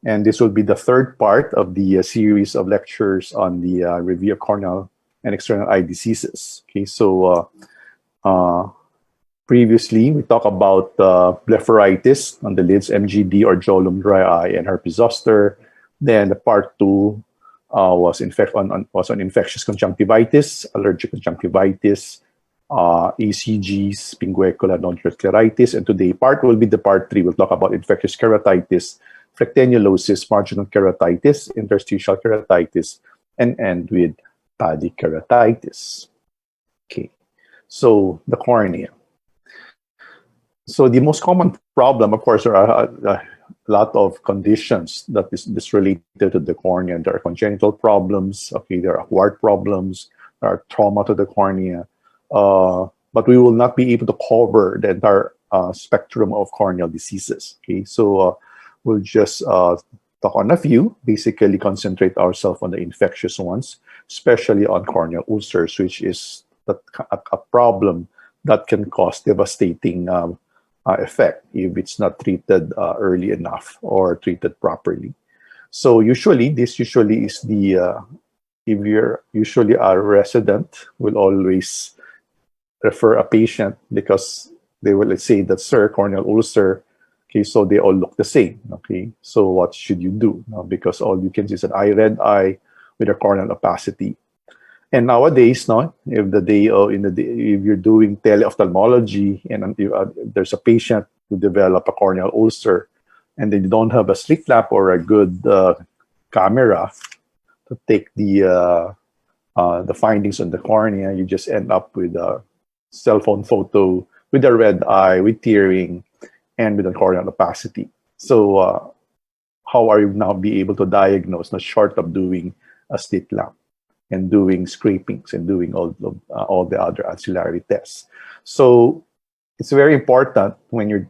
And this will be the third part of the series of lectures on the review of corneal and external eye diseases. Okay, so previously we talked about blepharitis on the lids, MGD or jawlum dry eye, and herpes zoster. Then the part 2 was on infectious conjunctivitis, allergic conjunctivitis, ECGs, pinguecular nodular scleritis, and today part will be the part 3. We'll talk about infectious keratitis, frectenulosis, marginal keratitis, interstitial keratitis, and end with paddy keratitis. Okay, so the cornea. So the most common problem, of course, there are a lot of conditions that is related to the cornea. There are congenital problems, okay, there are acquired problems, there are trauma to the cornea, but we will not be able to cover the entire spectrum of corneal diseases. Okay, so we'll just talk on a few, basically concentrate ourselves on the infectious ones, especially on corneal ulcers, which is a problem that can cause devastating effect if it's not treated early enough or treated properly. So this usually is the, if you're usually a resident, will always refer a patient because they will, let's say that, sir, corneal ulcer, okay, so they all look the same, okay, so what should you do? Because all you can see is an red eye with a corneal opacity. And nowadays, if you're doing teleophthalmology and there's a patient who develop a corneal ulcer and they don't have a slit lamp or a good camera to take the findings on the cornea, you just end up with a cell phone photo with a red eye, with tearing, and with a corneal opacity. So how are you now be able to diagnose, not short of doing a slit lamp and doing scrapings and doing all the other ancillary tests? So it's very important when you're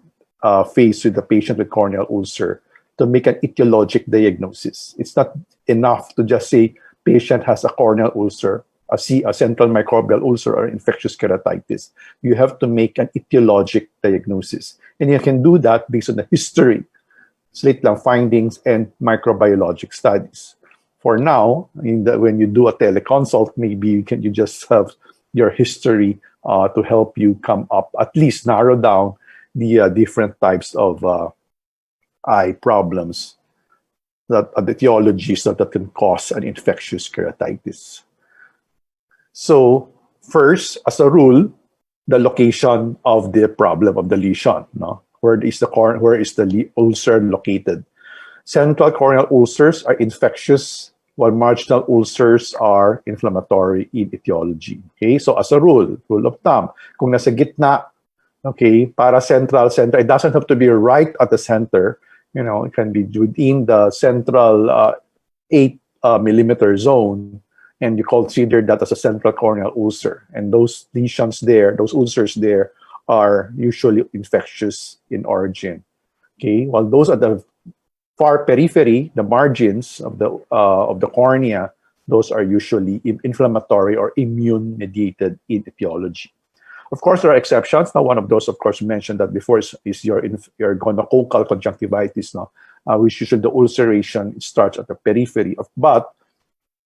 faced with a patient with corneal ulcer to make an etiologic diagnosis. It's not enough to just say patient has a corneal ulcer, a central microbial ulcer, or infectious keratitis. You have to make an etiologic diagnosis. And you can do that based on the history, slit lamp findings, and microbiologic studies. For now, when you do a teleconsult, maybe you just have your history to help you come up, at least narrow down the different types of eye problems, the etiologies that can cause an infectious keratitis. So first, as a rule, the location of the problem of the lesion. Where is the ulcer located? Central corneal ulcers are infectious, while marginal ulcers are inflammatory in etiology. Okay, so as a rule of thumb, kung nasa gitna, okay, para central, it doesn't have to be right at the center. It can be within the central 8 millimeter zone, and you consider that as a central corneal ulcer. And those lesions there, those ulcers there, are usually infectious in origin. Okay, while those are the far periphery, the margins of the cornea, those are usually inflammatory or immune-mediated in etiology. Of course, there are exceptions. Now, one of those, of course, mentioned that before is your gonococcal conjunctivitis, which usually the ulceration starts at the periphery. But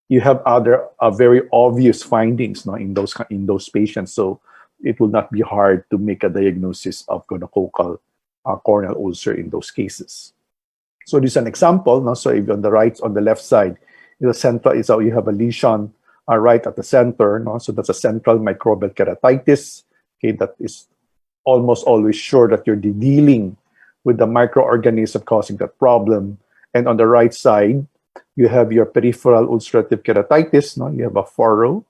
you have other very obvious findings in those patients, so it will not be hard to make a diagnosis of gonococcal corneal ulcer in those cases. So this is an example. So if on the left side, the central is how you have a lesion right at the center. So that's a central microbial keratitis. Okay, that is almost always sure that you're dealing with the microorganism causing that problem. And on the right side, you have your peripheral ulcerative keratitis. You have a furrow.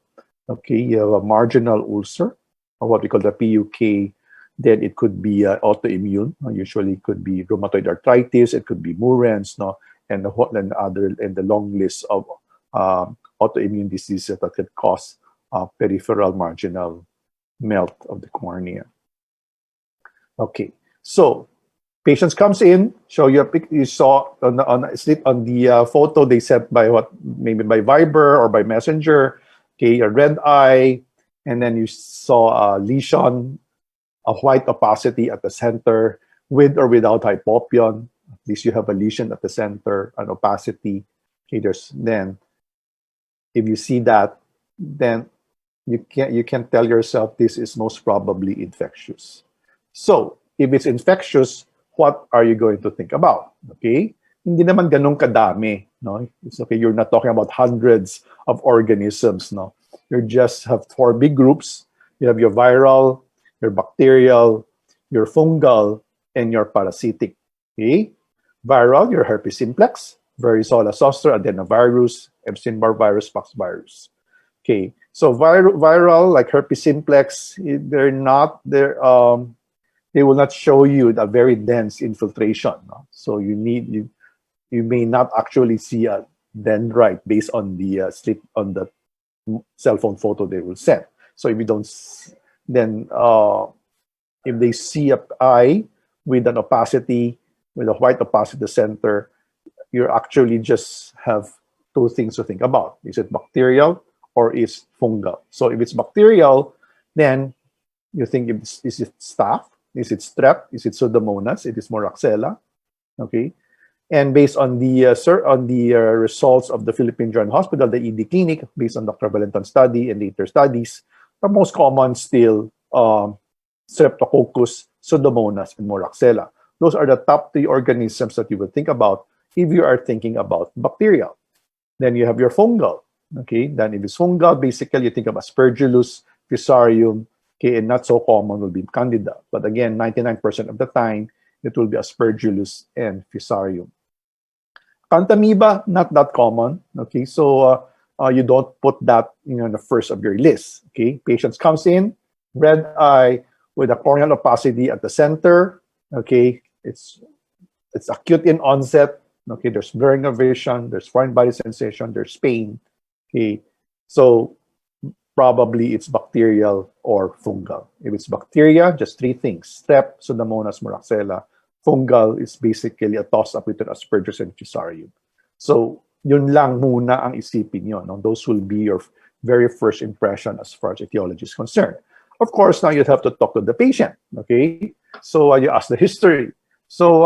Okay, you have a marginal ulcer, or what we call the PUK. Then it could be autoimmune. Usually, it could be rheumatoid arthritis. It could be Murren's, and the long list of autoimmune diseases that could cause peripheral marginal melt of the cornea. Okay, so patients comes in, show you a pic. You saw on the photo they sent maybe by Viber or by Messenger. Okay, a red eye, and then you saw a lesion, a white opacity at the center, with or without hypopyon. least you have a lesion at the center, an opacity. Okay, then if you see that, then you can tell yourself this is most probably infectious. So if it's infectious, what are you going to think about? Okay, hindi naman ganun kadami, no? It's okay. You're not talking about hundreds of organisms, no? You just have 4 big groups. You have your viral, your bacterial, your fungal, and your parasitic. Okay, viral, your herpes simplex, varicella zoster, adenovirus, Epstein-Barr virus, pox virus. Okay, so viral like herpes simplex, they're not there. They will not show you a very dense infiltration. No? So you may not actually see a dendrite based on the cell phone photo they will send. So if you don't, then if they see a eye with an opacity, with a white opacity at the center, you actually just have 2 things to think about. Is it bacterial or is fungal? So if it's bacterial, then you think, is it staph? Is it strep? Is it pseudomonas? It is moraxella. Okay, and based on the results of the Philippine General Hospital, the ED clinic, based on Dr. Valenton's study and later studies, the most common still Streptococcus, Pseudomonas, and moraxella. Those are the top 3 organisms that you would think about if you are thinking about bacterial. Then you have your fungal. Okay, then if it's fungal, basically you think of Aspergillus, Fusarium. Okay, and not so common will be Candida. But again, 99% of the time, it will be Aspergillus and Fusarium. Acanthamoeba, not that common. Okay, so you don't put that in the first of your list. Okay, patients comes in, red eye with a corneal opacity at the center. Okay, it's acute in onset. Okay, there's blurring of vision, there's foreign body sensation, there's pain. Okay, so probably it's bacterial or fungal. If it's bacteria, just 3 things: strep, pseudomonas, moraxella. Fungal is basically a toss-up between Aspergillus and Fusarium. So yun lang muna ang isipin nyo. No? Those will be your very first impression as far as etiology is concerned. Of course, now you have to talk to the patient. Okay, so you ask the history. So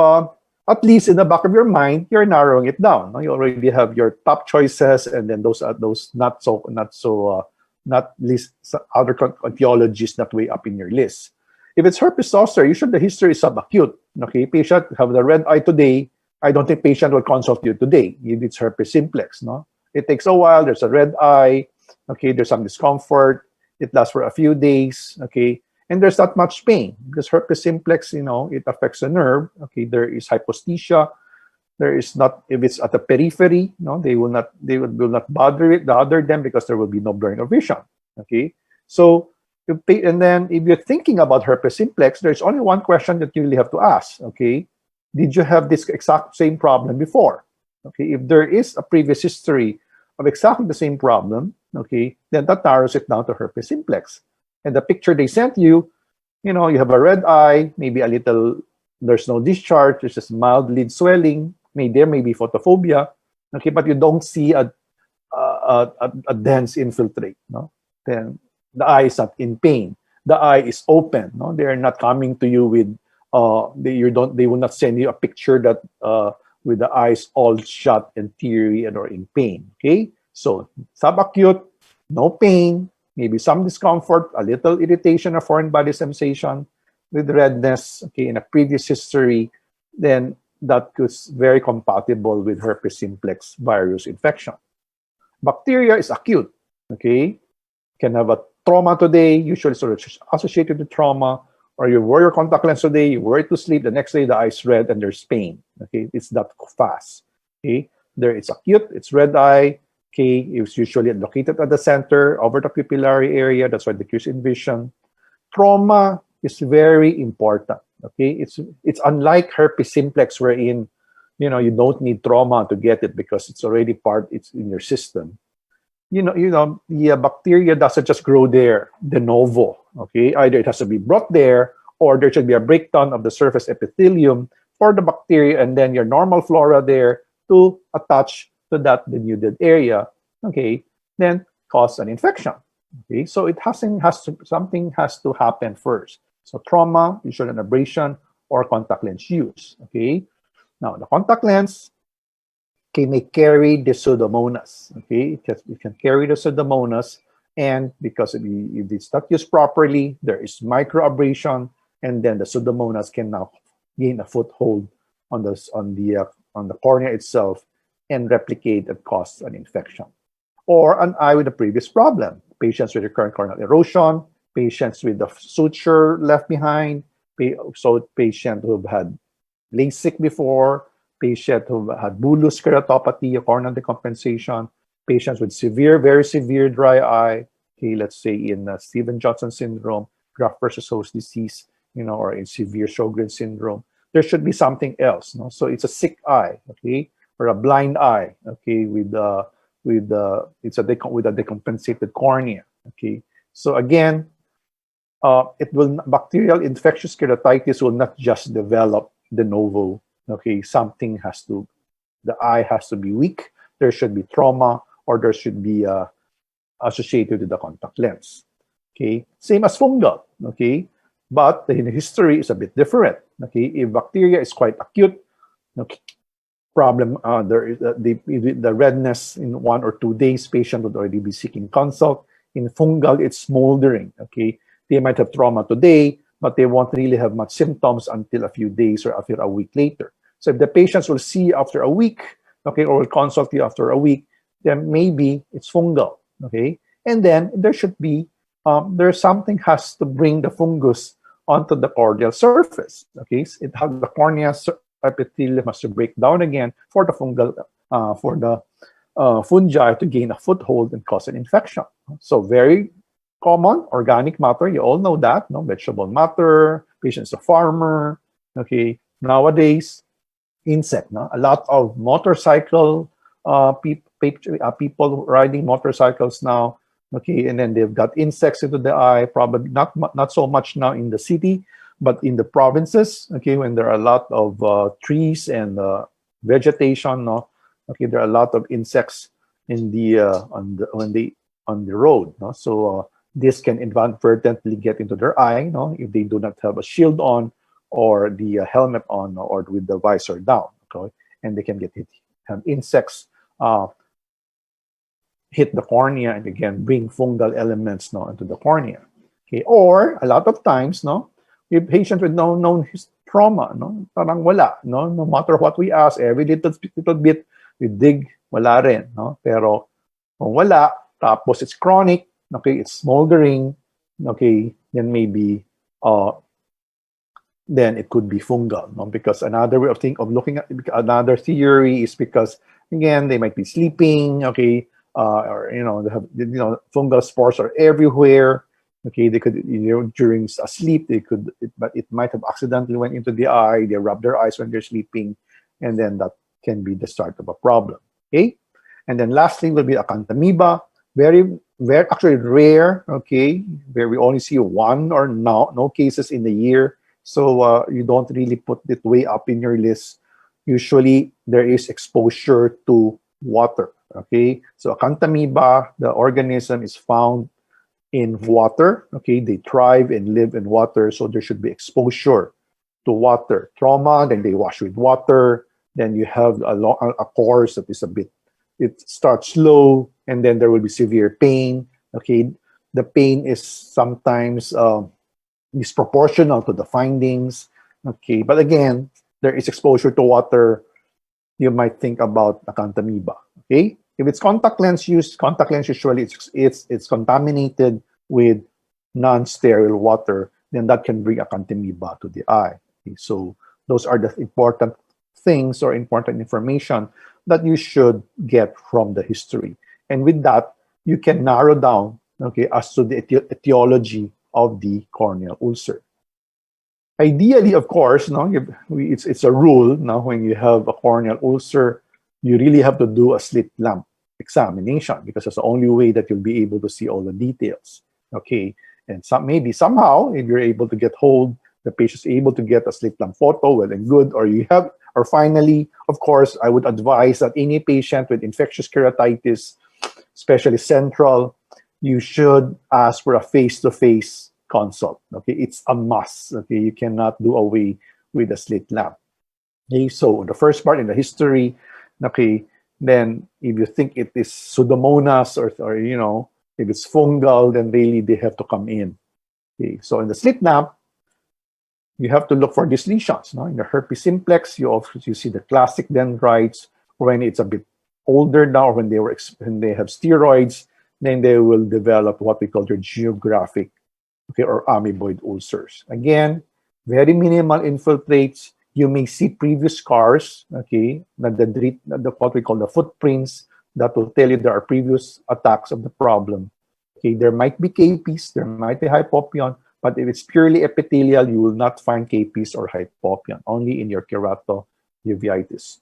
at least in the back of your mind, you're narrowing it down. No? You already have your top choices, and then those not least other etiologies not way up in your list. If it's herpes zoster, usually the history is subacute. Okay, patient have the red eye today. I don't think patient will consult you today if it's herpes simplex. No, it takes a while. There's a red eye. Okay, there's some discomfort. It lasts for a few days. Okay, and there's not much pain because herpes simplex, it affects the nerve. Okay, there is hyposthesia. There is not, if it's at the periphery, they will not bother them because there will be no blurring of vision. Okay, so and then if you're thinking about herpes simplex, there's only one question that you really have to ask. Okay, did you have this exact same problem before? Okay, if there is a previous history of exactly the same problem, okay, then that narrows it down to herpes simplex. And the picture they sent you, you have a red eye, maybe a little, there's no discharge, there's just mild lid swelling, there may be photophobia, okay, but you don't see a dense infiltrate, no? Then the eye is not in pain. The eye is open, no? They are not coming to you with, they will not send you a picture that with the eyes all shut and teary and or in pain, okay? So subacute, no pain, maybe some discomfort, a little irritation or foreign body sensation with redness, okay, in a previous history, then that is very compatible with herpes simplex virus infection. Bacteria is acute, okay? Can have a trauma today, usually sort of associated with trauma, or you wear your contact lens today, you wear it to sleep, the next day the eye's red and there's pain, okay? It's that fast, okay? There it's acute, it's red eye, okay? It's usually located at the center, over the pupillary area, that's why the decrease in vision. Trauma is very important, okay? It's unlike herpes simplex wherein, you don't need trauma to get it because it's already it's in your system. The bacteria doesn't just grow there de novo, okay? Either it has to be brought there or there should be a breakdown of the surface epithelium for the bacteria and then your normal flora there to attach to that denuded area, okay? Then cause an infection, okay? So something has to happen first. So trauma, usually an abrasion or contact lens use, okay? Now, the contact lens may carry the pseudomonas. Okay, it can carry the pseudomonas, and because if it's not used properly, there is microabrasion, and then the pseudomonas can now gain a foothold on the cornea itself and replicate and cause an infection. Or an eye with a previous problem, patients with recurrent corneal erosion, patients with the suture left behind, so patients who have had LASIK before, patients who had bullous keratopathy, corneal decompensation, patients with severe, very severe dry eye, okay, let's say in Stevens-Johnson syndrome, graft versus host disease, or in severe Sjogren's syndrome. There should be something else. No? So it's a sick eye, okay, or a blind eye, okay, with a decompensated cornea, okay. So again, bacterial infectious keratitis will not just develop de novo. Okay, the eye has to be weak. There should be trauma, or there should be associated with the contact lens. Okay, same as fungal. Okay, but the history is a bit different. Okay, if bacteria is quite acute, okay, problem, there is the redness in 1 or 2 days. Patient would already be seeking consult. In fungal, it's smoldering. Okay, they might have trauma today, but they won't really have much symptoms until a few days or after a week later. So if the patients will see you after a week, okay, or will consult you after a week, then maybe it's fungal. Okay, and then there should be there's something has to bring the fungus onto the corneal surface. Okay, so it has the cornea epithelium has to break down again for the fungal fungi to gain a foothold and cause an infection. So very common organic matter. You all know that, no, vegetable matter. Patient's a farmer. Okay, nowadays insect. No, a lot of motorcycle people riding motorcycles now. Okay, and then they've got insects into the eye. Probably not so much now in the city, but in the provinces. Okay, when there are a lot of trees and vegetation. No, okay, there are a lot of insects in the on the road. No, so this can inadvertently get into their eye. No, if they do not have a shield on or the helmet on or with the visor down. Okay, and they can get hit. Have insects hit the cornea and again bring fungal elements into the cornea. Okay, or a lot of times, we have patients with no known trauma, parang wala, no matter what we ask, every little bit we dig, wala rin, pero kung wala, tapos it's chronic, okay, it's smoldering, okay, then maybe then it could be fungal, because another way of looking at another theory is because again they might be sleeping, okay, or they have fungal spores are everywhere. Okay, they could during a sleep but it might have accidentally went into the eye. They rub their eyes when they're sleeping, and then that can be the start of a problem. Okay, and then lastly will be Acanthamoeba, very very actually rare. Okay, where we only see one or no cases in a year. So you don't really put it way up in your list. Usually there is exposure to water. Okay, so Acanthamoeba, the organism is found in water. Okay, they thrive and live in water, so there should be exposure to water. Trauma, then they wash with water. Then you have a course that is it starts slow, and then there will be severe pain. Okay, the pain is sometimes disproportional to the findings. Okay, but again, there is exposure to water. You might think about Acanthamoeba. Okay, if it's contact lens usually it's contaminated with non-sterile water, then that can bring Acanthamoeba to the eye. Okay, so those are the important things or important information that you should get from the history. And with that, you can narrow down, okay, as to the etiology of the corneal ulcer. Ideally, of course, it's a rule. Now, when you have a corneal ulcer, you really have to do a slit lamp examination because it's the only way that you'll be able to see all the details. Okay, and maybe somehow, if you're able to get hold, the patient's able to get a slit lamp photo, well and good. Or finally, of course, I would advise that any patient with infectious keratitis, especially central, you should ask for a face-to-face consult. Okay, it's a must. Okay, you cannot do away with a slit lamp. Okay, so the first part in the history, okay, then if you think it is Pseudomonas or if it's fungal, then really they have to come in. Okay, so in the slit nap, you have to look for these lesions. No? In the herpes simplex, you see the classic dendrites. When it's a bit older now, when they have steroids, then they will develop what we call their geographic, okay, or amoeboid ulcers. Again, very minimal infiltrates. You may see previous scars, okay, what we call the footprints that will tell you there are previous attacks of the problem. Okay, there might be KPs, there might be hypopyon, but if it's purely epithelial, you will not find KPs or hypopyon, only in your keratouveitis.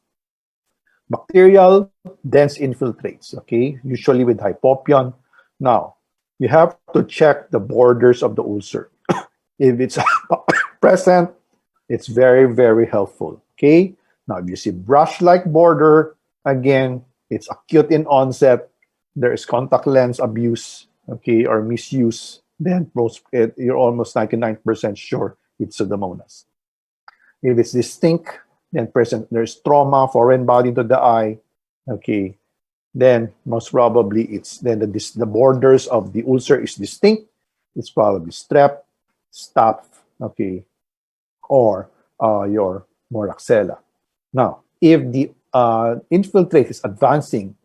Bacterial, dense infiltrates, okay, usually with hypopyon. Now, you have to check the borders of the ulcer. If it's present, it's very, very helpful, okay? Now, if you see brush-like border, again, it's acute in onset, there is contact lens abuse, okay, or misuse, then you're almost 99% sure it's Pseudomonas. If it's distinct, then there's trauma, foreign body to the eye, okay, then most probably the borders of the ulcer is distinct. It's probably strep, staph, okay, or your moraxella. Now, if the infiltrate is advancing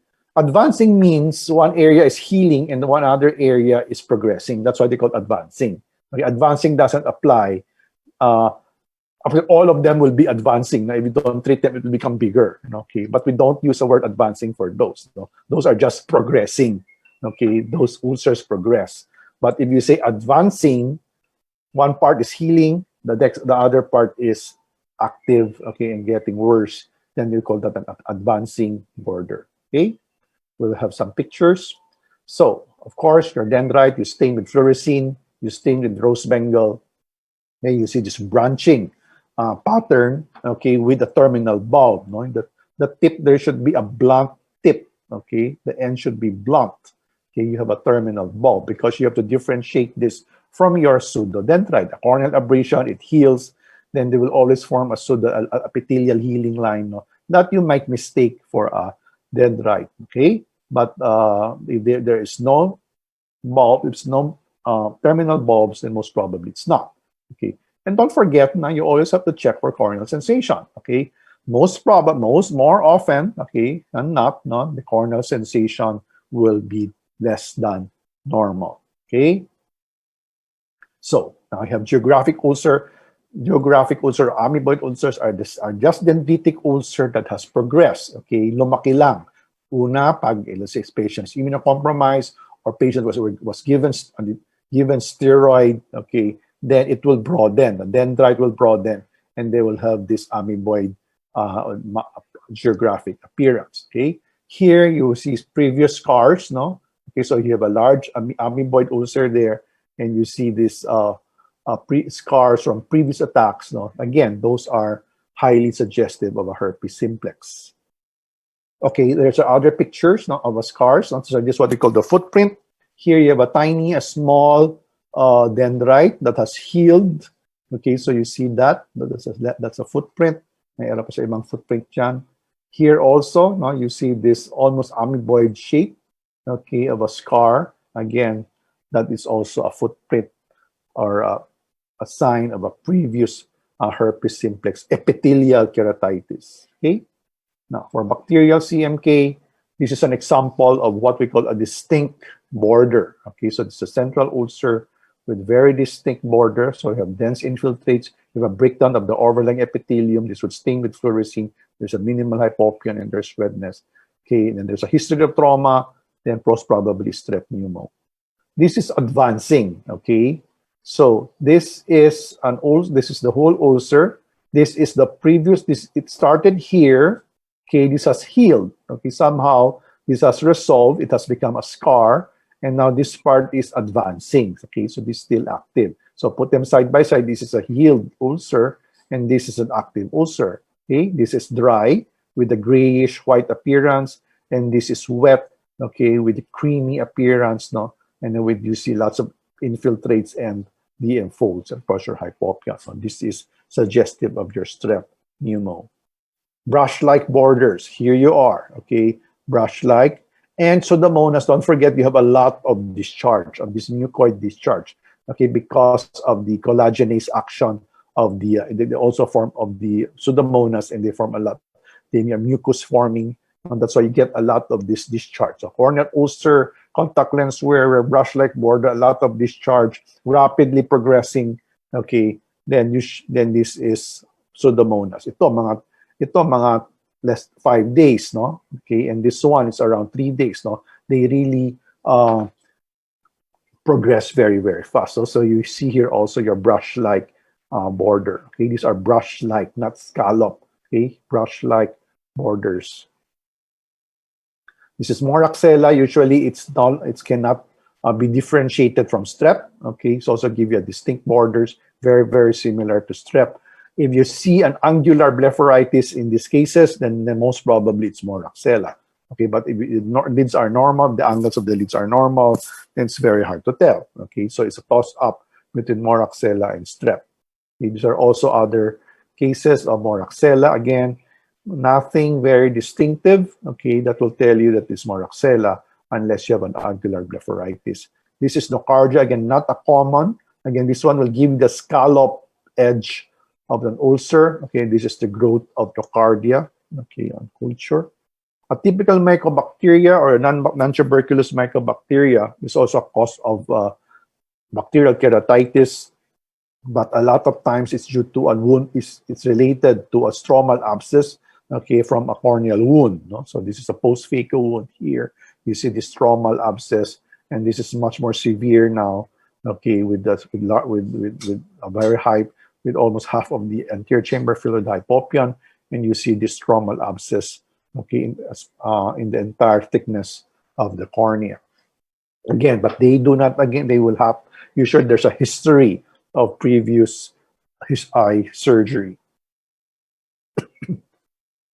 means one area is healing and one other area is progressing. That's why they call it advancing. Okay, advancing doesn't apply. All of them will be advancing. Now, if you don't treat them, it will become bigger. Okay, but we don't use the word advancing for those. Those are just progressing. Okay, those ulcers progress. But if you say advancing, one part is healing, the other part is active, okay, and getting worse, then you call that an advancing border. Okay, we'll have some pictures. So, of course, your dendrite, you stain with fluorescein, you stain with rose bengal, and you see this branching pattern, okay, with a terminal bulb. No? The tip, there should be a blunt tip, okay? The end should be blunt. Okay, you have a terminal bulb because you have to differentiate this from your pseudodendrite. A corneal abrasion, it heals, then they will always form a epithelial healing line, no? That you might mistake for a dendrite, okay? But if there is no bulb, if it's no terminal bulbs, then most probably it's not, okay? And don't forget, now you always have to check for corneal sensation, okay? More often, okay, and not, no, the corneal sensation will be less than normal, okay? So now I have geographic ulcer. Geographic ulcer, amoeboid ulcers are just dendritic ulcer that has progressed, okay? Lumaki lang. Una, pag, let's say, patient is immunocompromised or patient was given steroid, okay, then it will broaden. The dendrite will broaden, and they will have this amoeboid geographic appearance. Okay, here you see previous scars. No, okay, so you have a large amoeboid ulcer there, and you see this scars from previous attacks. No, again, those are highly suggestive of a herpes simplex. Okay, there's other pictures, no, of a scars. So this is what we call the footprint. Here you have a small dendrite that has healed. Okay, so you see that's a footprint. May pa sa ibang footprint dyan. Here also, no, you see this almost amoeboid shape, okay, of a scar. Again, that is also a footprint or a sign of a previous herpes simplex epithelial keratitis. Okay, now for bacterial CMK, this is an example of what we call a distinct border. Okay, so it's a central ulcer with very distinct border. So you have dense infiltrates, you have a breakdown of the overlying epithelium. This would stain with fluorescein. There's a minimal hypopyon and there's redness. Okay, and then there's a history of trauma, then most probably strep pneumo. This is advancing, okay? So this is the whole ulcer. This is the previous, it started here, okay, this has healed, okay, somehow this has resolved, it has become a scar, and now this part is advancing, okay, so this is still active. So put them side by side, this is a healed ulcer, and this is an active ulcer, okay? This is dry with a grayish white appearance, and this is wet, okay, with a creamy appearance, no? And then you see lots of infiltrates and DM folds and pressure hypopyon. So this is suggestive of your strep pneumo. brush-like borders. Here you are, okay? Brush-like. And Pseudomonas, don't forget, you have a lot of discharge, of this mucoid discharge, okay, because of the collagenase action of they also form of the Pseudomonas, and they form a lot. They are mucus forming, and that's why you get a lot of this discharge. So corneal ulcer, contact lens wearer, brush-like border, a lot of discharge, rapidly progressing, okay, then then this is Pseudomonas. Ito mga less 5 days, no? Okay, and this one is around 3 days, no? They really progress very, very fast. So you see here also your brush-like border. Okay, these are brush-like, not scallop. Okay, brush-like borders. This is Moraxella. Usually, it cannot be differentiated from strep. Okay, it's also give you a distinct borders, very, very similar to strep. If you see an angular blepharitis in these cases, then most probably it's Moraxella. Okay, but if lids are normal, the angles of the lids are normal, then it's very hard to tell. Okay, so it's a toss-up between Moraxella and strep. Okay, these are also other cases of Moraxella. Again, nothing very distinctive, okay, that will tell you that it's Moraxella unless you have an angular blepharitis. This is nocardia, again, not a common. Again, this one will give the scallop edge of an ulcer. Okay, this is the growth of nocardia, okay, on culture. A typical mycobacteria or non-tuberculous mycobacteria is also a cause of bacterial keratitis, but a lot of times it's due to a wound, it's related to a stromal abscess, okay, from a corneal wound. No? So this is a post-phaco wound here. You see the stromal abscess, and this is much more severe now, okay, with a very high, with almost half of the anterior chamber filled with hypopyon, and you see the stromal abscess, okay, in the entire thickness of the cornea. Again, but they do not, again, they will have, usually there's a history of previous eye surgery.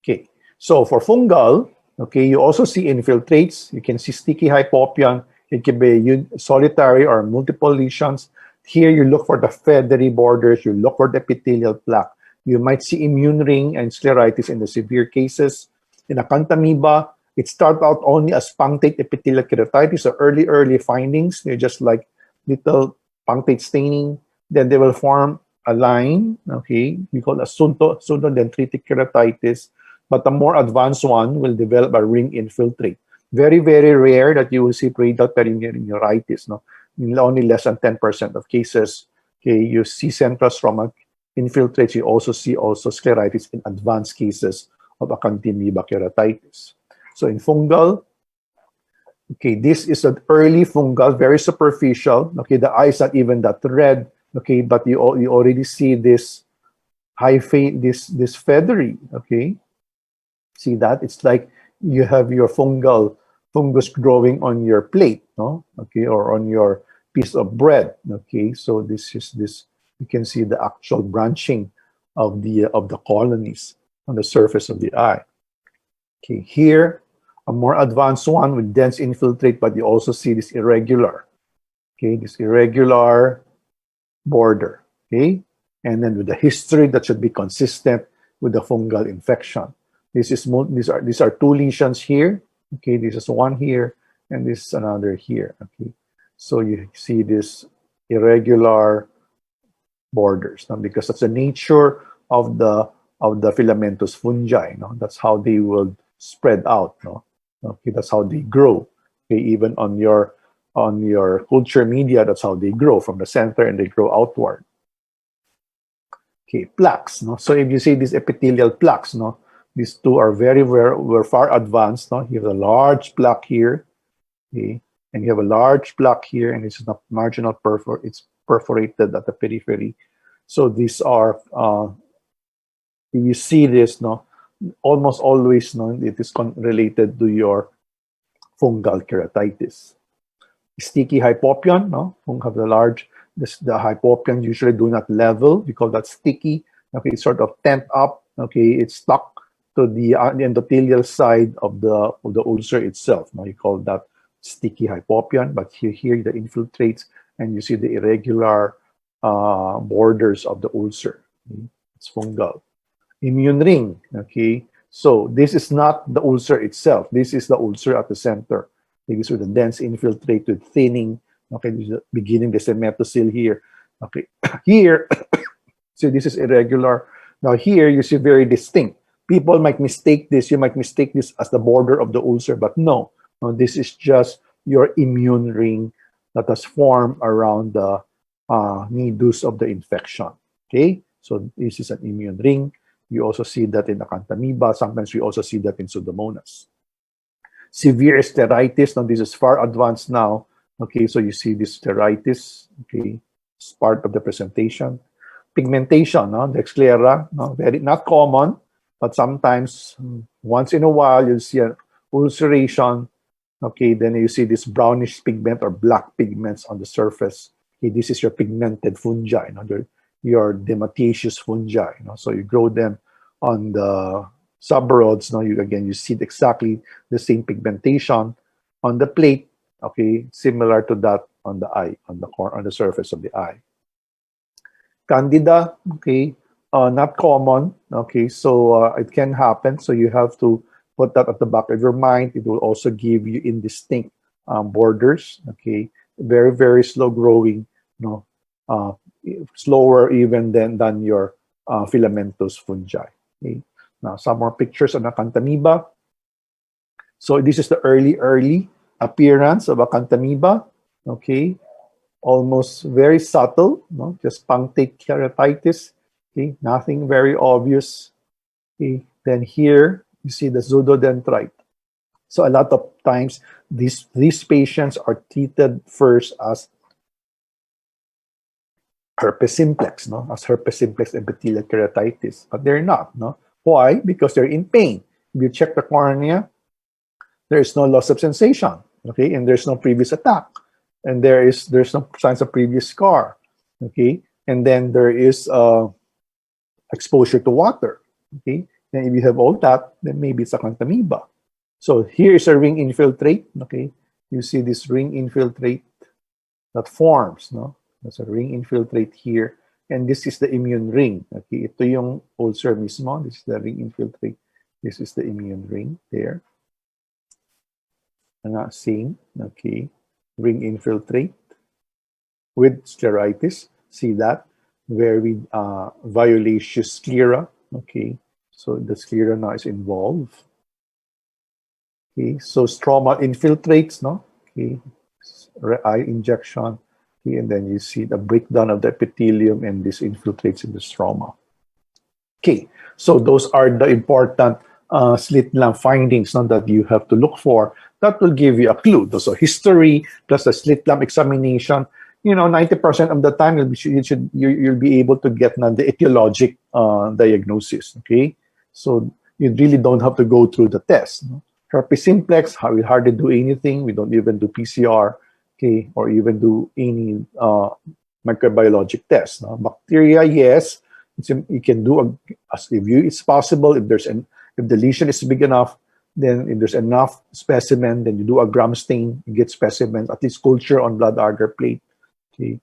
Okay, so for fungal, okay, you also see infiltrates. You can see sticky hypopyon. It can be solitary or multiple lesions. Here you look for the feathery borders. You look for the epithelial plaque. You might see immune ring and scleritis in the severe cases. In Acanthamoeba, it starts out only as punctate epithelial keratitis, so early findings. They're just like little punctate staining. Then they will form a line, okay, we call a pseudodendritic keratitis, but the more advanced one will develop a ring infiltrate. Very, very rare that you will see radial perineuritis, no? In only less than 10% of cases, okay, you see central stromal infiltrates. You also see scleritis in advanced cases of Acanthamoeba keratitis. So in fungal, okay, this is an early fungal, very superficial. Okay, the eye is not even that red. Okay, but you already see this this feathery. Okay, see that? It's like you have your fungus growing on your plate, no? Okay, or on your piece of bread. Okay, so this is this. You can see the actual branching of the colonies on the surface of the eye. Okay, here a more advanced one with dense infiltrate, but you also see this irregular. Okay, this irregular border. Okay, and then with the history that should be consistent with the fungal infection. These are two lesions here. Okay, this is one here, and this is another here. Okay, so you see this irregular borders, no? Because that's the nature of the filamentous fungi. No, that's how they will spread out. No, okay, that's how they grow. Okay, even on your culture media, that's how they grow from the center and they grow outward. Okay, plaques. No, so if you see these epithelial plaques, no, these two are we're far advanced. No, you have a large plaque here, okay, and you have a large plaque here, and it's not marginal it's perforated at the periphery. So these are you see this, no, almost always, no, it is related to your fungal keratitis. Sticky hypopyon, no, have the large. The hypopyon usually do not level. We call that sticky. Okay, it's sort of tent up. Okay, it's stuck to the endothelial side of the ulcer itself. Now you call that sticky hypopyon. But here the infiltrates, and you see the irregular borders of the ulcer. Okay? It's fungal. Immune ring. Okay, So this is not the ulcer itself. This is the ulcer at the center. These are the dense infiltrate with thinning. Okay, this is the beginning the cementocele here. Okay, here, so this is irregular. Now here you see very distinct. People might mistake this. You might mistake this as the border of the ulcer, but no. No, this is just your immune ring that has formed around the nidus of the infection. Okay, so this is an immune ring. You also see that in Acanthamoeba. Sometimes we also see that in Pseudomonas. Severe scleritis. Now, this is far advanced now. Okay, so you see this scleritis. Okay, it's part of the presentation. Pigmentation, no? The sclera, no? Very not common, but sometimes once in a while you'll see an ulceration. Okay, then you see this brownish pigment or black pigments on the surface. Okay, this is your pigmented fungi, you know, your dematiaceous fungi. You know, so you grow them on the subrods. Now you see exactly the same pigmentation on the plate. Okay, similar to that on the eye, on the surface of the eye. Candida, okay, not common. Okay, so it can happen. So you have to put that at the back of your mind. It will also give you indistinct borders. Okay, very very slow growing. You know, slower even than your filamentous fungi. Okay, now some more pictures on Acanthamoeba. So this is the early appearance of Acanthamoeba. Okay, almost very subtle, no? Just punctate keratitis. Okay, nothing very obvious. Okay, then here you see the pseudodendrite. So a lot of times these patients are treated first as herpes simplex, no? As herpes simplex epithelial keratitis, but they're not, no? Why? Because they're in pain. If you check the cornea, there is no loss of sensation, okay, and there's no previous attack, and there's no signs of previous scar, okay, and then there is exposure to water, okay. And if you have all that, then maybe it's Acanthamoeba. So here is a ring infiltrate, okay. You see this ring infiltrate that forms, no? There's a ring infiltrate here, and this is the immune ring, okay. Ito yung ulcer mismo. This is the ring infiltrate. This is the immune ring there. I'm not seeing, okay. Ring infiltrate with scleritis. See that? Very violaceous sclera, okay. So the sclera now is involved. Okay, so stromal infiltrates, no? Okay, eye injection. Okay, and then you see the breakdown of the epithelium and this infiltrates in the stroma. Okay, so those are the important slit lamp findings, no, that you have to look for. That will give you a clue. So history plus the slit lamp examination. You know, 90% of the time you'll be able to get now the etiologic diagnosis. Okay, so you really don't have to go through the test. No? Herpes simplex, we hardly do anything. We don't even do PCR, okay, or even do any microbiologic tests. No? Bacteria, yes, you can do it's possible if the lesion is big enough. Then if there's enough specimen, then you do a gram stain, you get specimens, at least culture on blood agar plate. Okay,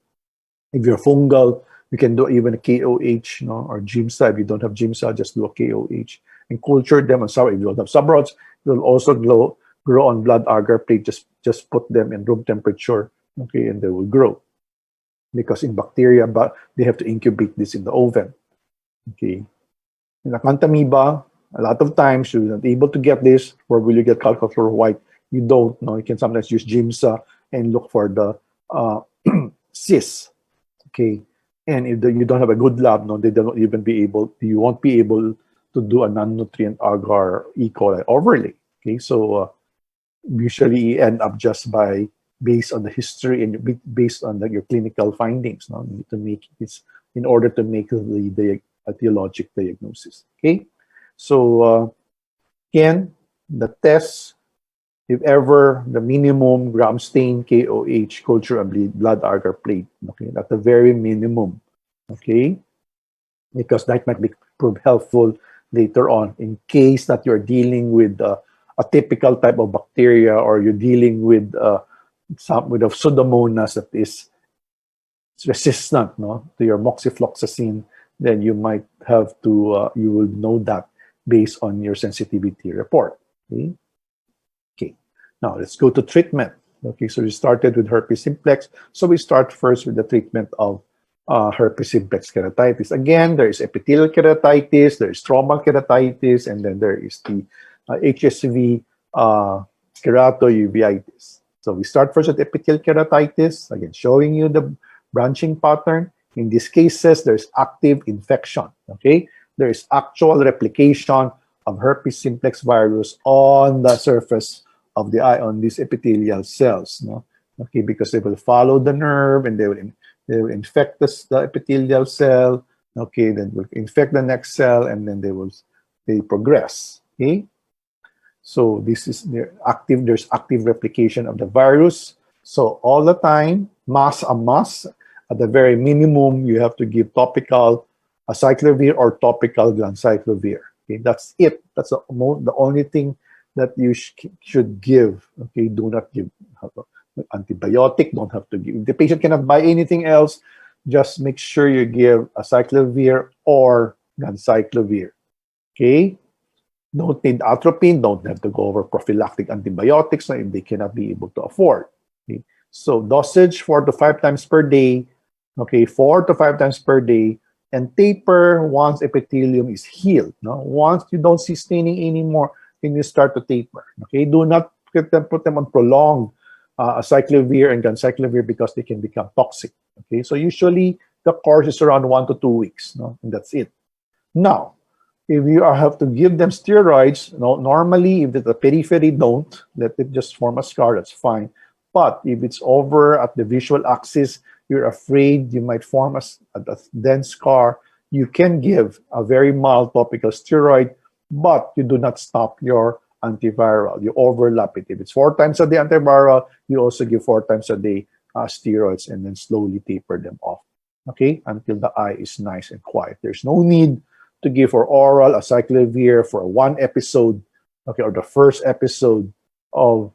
if you're fungal, you can do even a KOH, no, or GIMSA. If you don't have GIMSA, just do a KOH and culture them. And sorry, if you don't have subrods, you'll also grow on blood agar plate. Just put them in room temperature, okay, and they will grow. Because in bacteria, but they have to incubate this in the oven. Okay, in Acanthamoeba, a lot of times you're not able to get this. Where will you get calcifluor white? You don't know. You can sometimes use GIMSA and look for the cysts. Okay, and if you don't have a good lab, no, they don't even be able. You won't be able to do a non-nutrient agar E. coli overlay. Okay, so usually you end up just based on the history and based on your clinical findings. No, you need to make this in order to make the etiologic diagnosis. Okay, so again, the tests, if ever, the minimum gram stain, KOH, culture and blood agar plate. Okay, at the very minimum. Okay, because that might prove helpful later on in case that you're dealing with a typical type of bacteria, or you're dealing with a pseudomonas that is resistant, no, to your moxifloxacin. Then you might have to you will know that based on your sensitivity report. Okay. Okay. Now let's go to treatment. Okay, so we started with herpes simplex. So we start first with the treatment of herpes simplex keratitis. Again, there is epithelial keratitis, there is stromal keratitis, and then there is the HSV keratouveitis. So we start first with epithelial keratitis, again, showing you the branching pattern. In these cases, there's active infection, okay? There is actual replication of herpes simplex virus on the surface of the eye, on these epithelial cells, no? Okay, because they will follow the nerve and they will infect the epithelial cell, okay, then will infect the next cell, and then they progress, okay? So this is there's active replication of the virus. So all the time, at the very minimum, you have to give topical acyclovir or topical gancyclovir. Okay, that's it. That's the only thing that you should give. Okay, do not give antibiotic. Don't have to give. If the patient cannot buy anything else, just make sure you give acyclovir or gancyclovir. Okay. Don't need atropine, don't have to go over prophylactic antibiotics if they cannot be able to afford. Okay? So dosage 4 to 5 times per day, okay, 4 to 5 times per day, and taper once epithelium is healed. No? Once you don't see staining anymore, then you start to taper. Okay, do not put them on prolonged acyclovir and gancyclovir because they can become toxic. Okay, so usually the course is around 1 to 2 weeks, no? And that's it. Now, if you have to give them steroids, normally if the periphery don't, let it just form a scar, that's fine. But if it's over at the visual axis, you're afraid you might form a dense scar, you can give a very mild topical steroid, but you do not stop your antiviral. You overlap it. If it's 4 times a day antiviral, you also give 4 times a day steroids and then slowly taper them off, okay, until the eye is nice and quiet. There's no need to give for oral acyclovir for 1 episode, okay, or the first episode of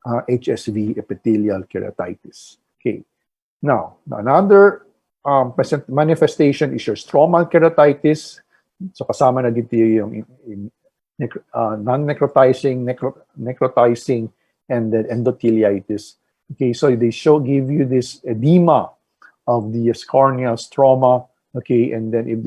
HSV epithelial keratitis. Okay. Now another manifestation is your stromal keratitis. So kasama na dito yung non-necrotizing, necrotizing, and then endotheliitis. Okay, so they give you this edema of the corneal stroma. Okay, and then if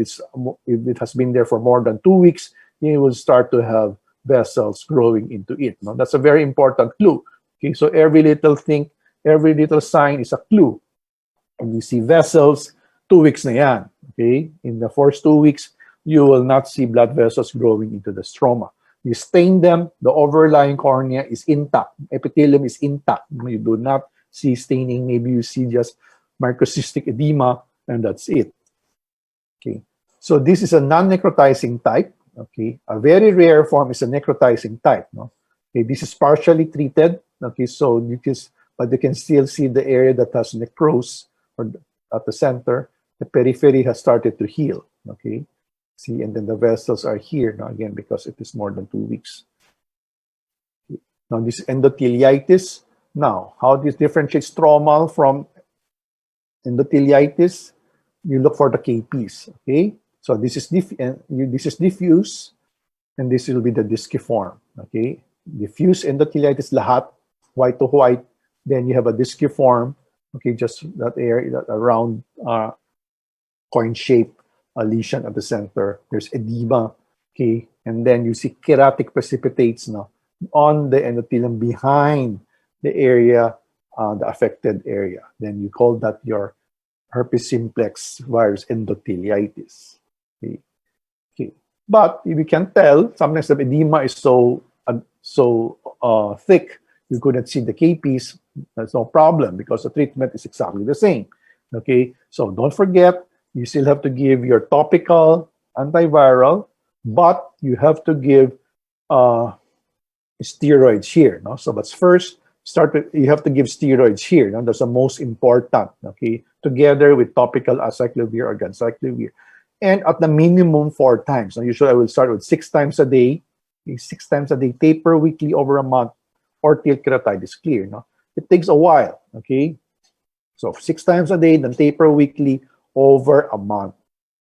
it has been there for more than 2 weeks, you will start to have vessels growing into it. No? That's a very important clue. Okay, so every little thing, every little sign is a clue. And you see vessels, 2 weeks na yan. Okay, in the first 2 weeks, you will not see blood vessels growing into the stroma. You stain them, the overlying cornea is intact, epithelium is intact. You do not see staining. Maybe you see just microcystic edema, and that's it. Okay, so this is a non-necrotizing type. Okay, a very rare form is a necrotizing type. No, okay, this is partially treated. Okay, so but you can still see the area that has necrosis or at the center. The periphery has started to heal. Okay, see, and then the vessels are here now again because it is more than 2 weeks. Okay. Now this endotheliitis. Now, how this differentiates stromal from endotheliitis? You look for the KPs, okay? So this is diffuse, and this will be the disciform, okay? Diffuse endotheliitis lahat, white to white. Then you have a disciform, okay? Just that area, that around coin shape lesion at the center. There's edema, okay? And then you see keratic precipitates now on the endothelium behind the area, the affected area. Then you call that your herpes simplex virus endotheliitis. Okay. Okay. But if you can tell, sometimes the edema is so thick, you couldn't see the KPs. That's no problem because the treatment is exactly the same. Okay. So don't forget, you still have to give your topical antiviral, but you have to give steroids here. No? So that's first. You have to give steroids here. No? That's the most important, okay? Together with topical acyclovir or gancyclovir. And at the minimum 4 times. Now, usually I will start with 6 times a day. Okay? 6 times a day, taper weekly over a month, or till keratitis clear. No? It takes a while, okay? So 6 times a day, then taper weekly over a month.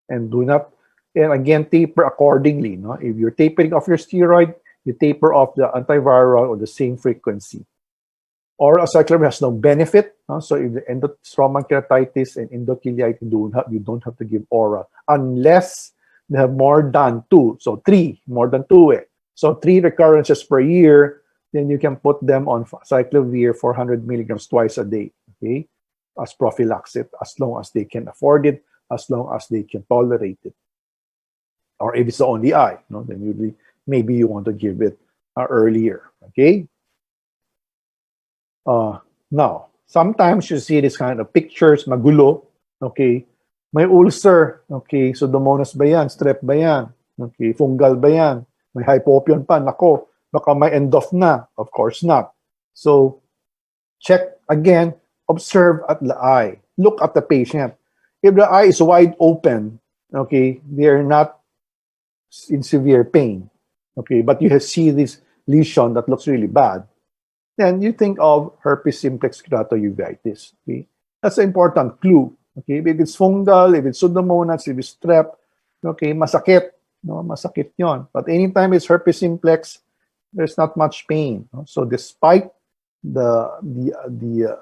And do not And again, taper accordingly. No? If you're tapering off your steroid, you taper off the antiviral or the same frequency. Oral acyclovir has no benefit. No? So if the endostromal keratitis and endotheliitis, you don't have to give oral unless they have more than 2. So 3, more than 2. So 3 recurrences per year, then you can put them on acyclovir 400 milligrams twice a day, okay, as prophylaxis, as long as they can afford it, as long as they can tolerate it. Or if it's the only eye, no, then maybe you want to give it earlier, okay? Now, sometimes you see this kind of pictures, magulo, okay? May ulcer, okay? Pseudomonas ba yan? Strep ba yan? Okay, fungal ba yan? May hypopyon pa, nako, baka may end-off na. Of course not. So, check again, observe at the eye. Look at the patient. If the eye is wide open, okay, they are not in severe pain, okay, but you see this lesion that looks really bad, then you think of herpes simplex keratitis. Okay, that's an important clue. Okay, if it's fungal, if it's pseudomonas, if it's strep, okay, masakit, no, masakit yon. But anytime it's herpes simplex, there's not much pain. No? So despite the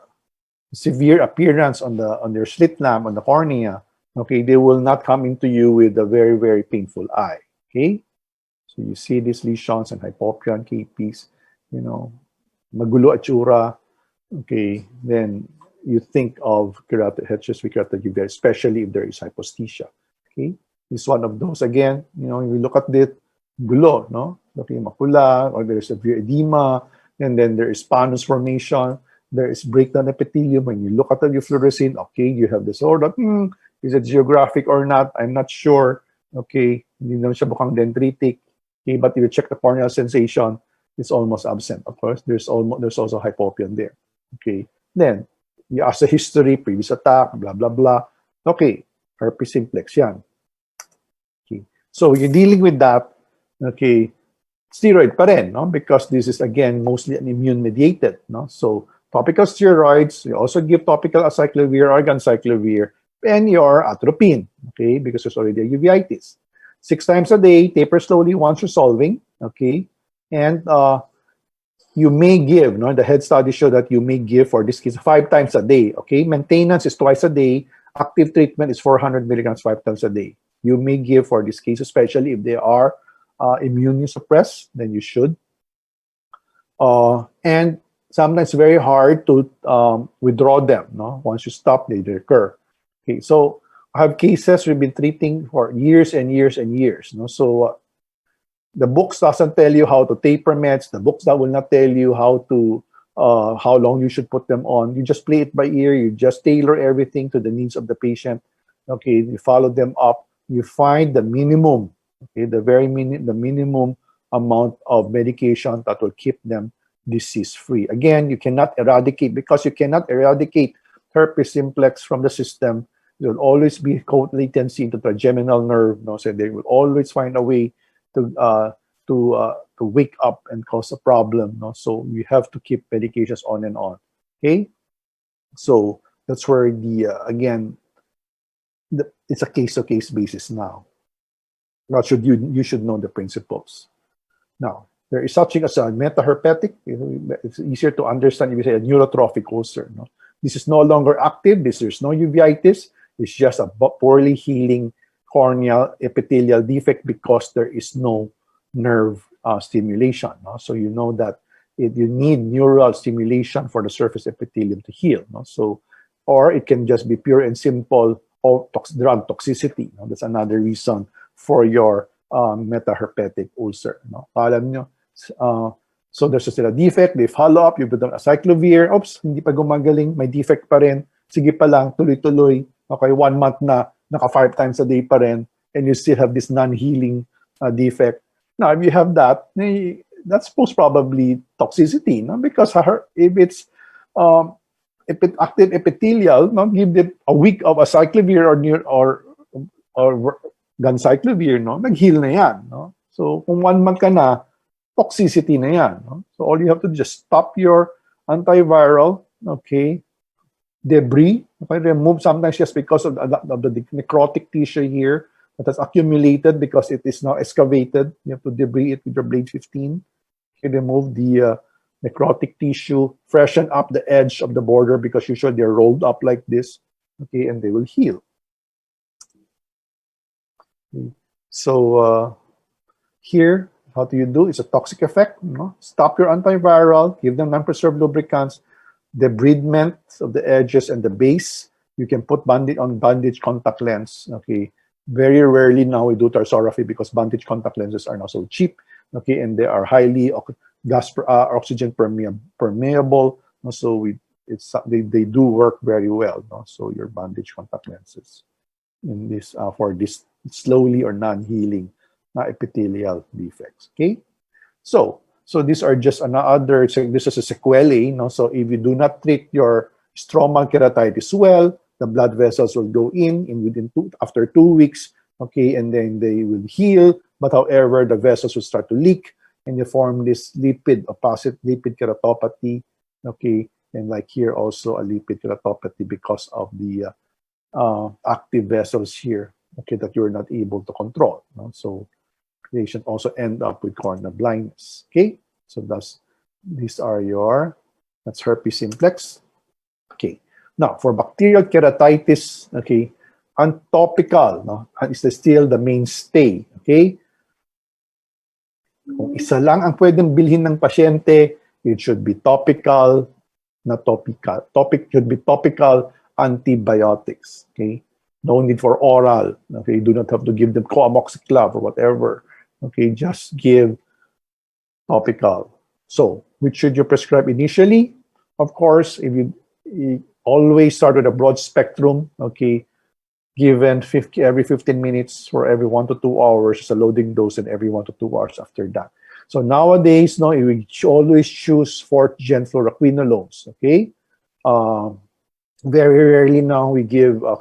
severe appearance on their slit lamp on the cornea, okay, they will not come into you with a very, very painful eye. Okay, so you see these lesions and hypopyon, KPs, you know, magulo atsura. Okay, then you think of herpes keratitis, especially if there is hyposthesia. Okay, this is one of those. Again, you know, you look at it, gulo, no? Okay, makula, or there is severe edema, and then there is panus formation. There is breakdown epithelium. When you look at the eufluorescein, okay, you have disorder. Is it geographic or not? I'm not sure. Okay, hindi naman siya bukang dendritic. Okay, but if you check the corneal sensation, it's almost absent. Of course, there's also hypopyon there. Okay, then you ask the history, previous attack, blah blah blah. Okay, herpes simplex yan. Okay, so you're dealing with that. Okay, steroid pa rin, no? Because this is again mostly an immune mediated, no? So topical steroids, you also give topical acyclovir or gancyclovir and your atropine, okay, because there's already a uveitis. 6 times a day, taper slowly once resolving, okay, and you may give, no, the head studies show that you may give for this case 5 times a day, okay. Maintenance is twice a day. Active treatment is 400 milligrams 5 times a day. You may give for this case, especially if they are immunosuppressed, then you should. And sometimes very hard to withdraw them, no? Once you stop, they recur. Okay, so I have cases we've been treating for years and years and years, no? So the books doesn't tell you how to taper meds. The books that will not tell you how to how long you should put them on. You just play it by ear. You just tailor everything to the needs of the patient. Okay, you follow them up. You find the minimum, okay, the minimum amount of medication that will keep them disease-free. Again, you cannot eradicate, because you cannot eradicate herpes simplex from the system. There will always be cold latency into the trigeminal nerve. No? So they will always find a way to wake up and cause a problem. No? So you have to keep medications on and on. Okay, so that's where it's a case-to-case basis now. But you should know the principles. Now, there is such thing as a metaherpetic. It's easier to understand if you say a neurotrophic ulcer. No? This is no longer active. There's no uveitis. It's just a poorly healing corneal epithelial defect because there is no nerve stimulation. No? So you know that you need neural stimulation for the surface epithelium to heal. No? So, or it can just be pure and simple drug toxicity. No? That's another reason for your metaherpetic ulcer. No? Alam nyo, so there's a defect, they follow up, you put on acyclovir, oops, hindi pa gumagaling, may defect pa rin, sige pa lang, tuloy-tuloy, okay, 1 month na, naka 5 times a day pa rin, and you still have this non-healing defect. Now, if you have that, that's most probably toxicity, no? Because if it's active epithelial, no, give it a week of acyclovir or gancyclovir, no, nag-heal na yan, no? So kung 1 month ka na, toxicity na yan, no? So all you have to do, just stop your antiviral, okay, debris, okay, remove sometimes just because of the necrotic tissue here, that has accumulated because it is now excavated. You have to debris it with your blade 15. You remove the necrotic tissue, freshen up the edge of the border because usually they're rolled up like this, okay, and they will heal. Okay. So here, how do you do? It's a toxic effect. You know? Stop your antiviral, give them non-preserved lubricants, debridement of the edges and the base. You can put bandage contact lens. Okay, very rarely now we do tarsorraphy because bandage contact lenses are now so cheap. Okay, and they are highly oxygen permeable. So they do work very well. No? So your bandage contact lenses in this for this slowly or non-healing epithelial defects. Okay, so these are just another. This is a sequelae. No? So if you do not treat your stromal keratitis well, the blood vessels will go in after 2 weeks. Okay, and then they will heal. But however, the vessels will start to leak, and you form this opposite lipid keratopathy. Okay, and like here also a lipid keratopathy because of the active vessels here. Okay, that you're not able to control. No? So patient also end up with corneal blindness. Okay, so these are that's herpes simplex. Okay, now for bacterial keratitis, okay, topical, no, is still the mainstay. Okay, kung isa lang ang pwedeng bilhin ng pasyente, it should be topical, not topical. Should be topical antibiotics. Okay, no need for oral. Okay, you do not have to give them coamoxiclav or whatever. Okay, just give topical. So, which should you prescribe initially? Of course, if you always start with a broad spectrum, okay, given every 15 minutes for every 1 to 2 hours is a loading dose, and every 1 to 2 hours after that. So nowadays, no, we always choose 4th gen fluoroquinolones. Okay, very rarely now we give a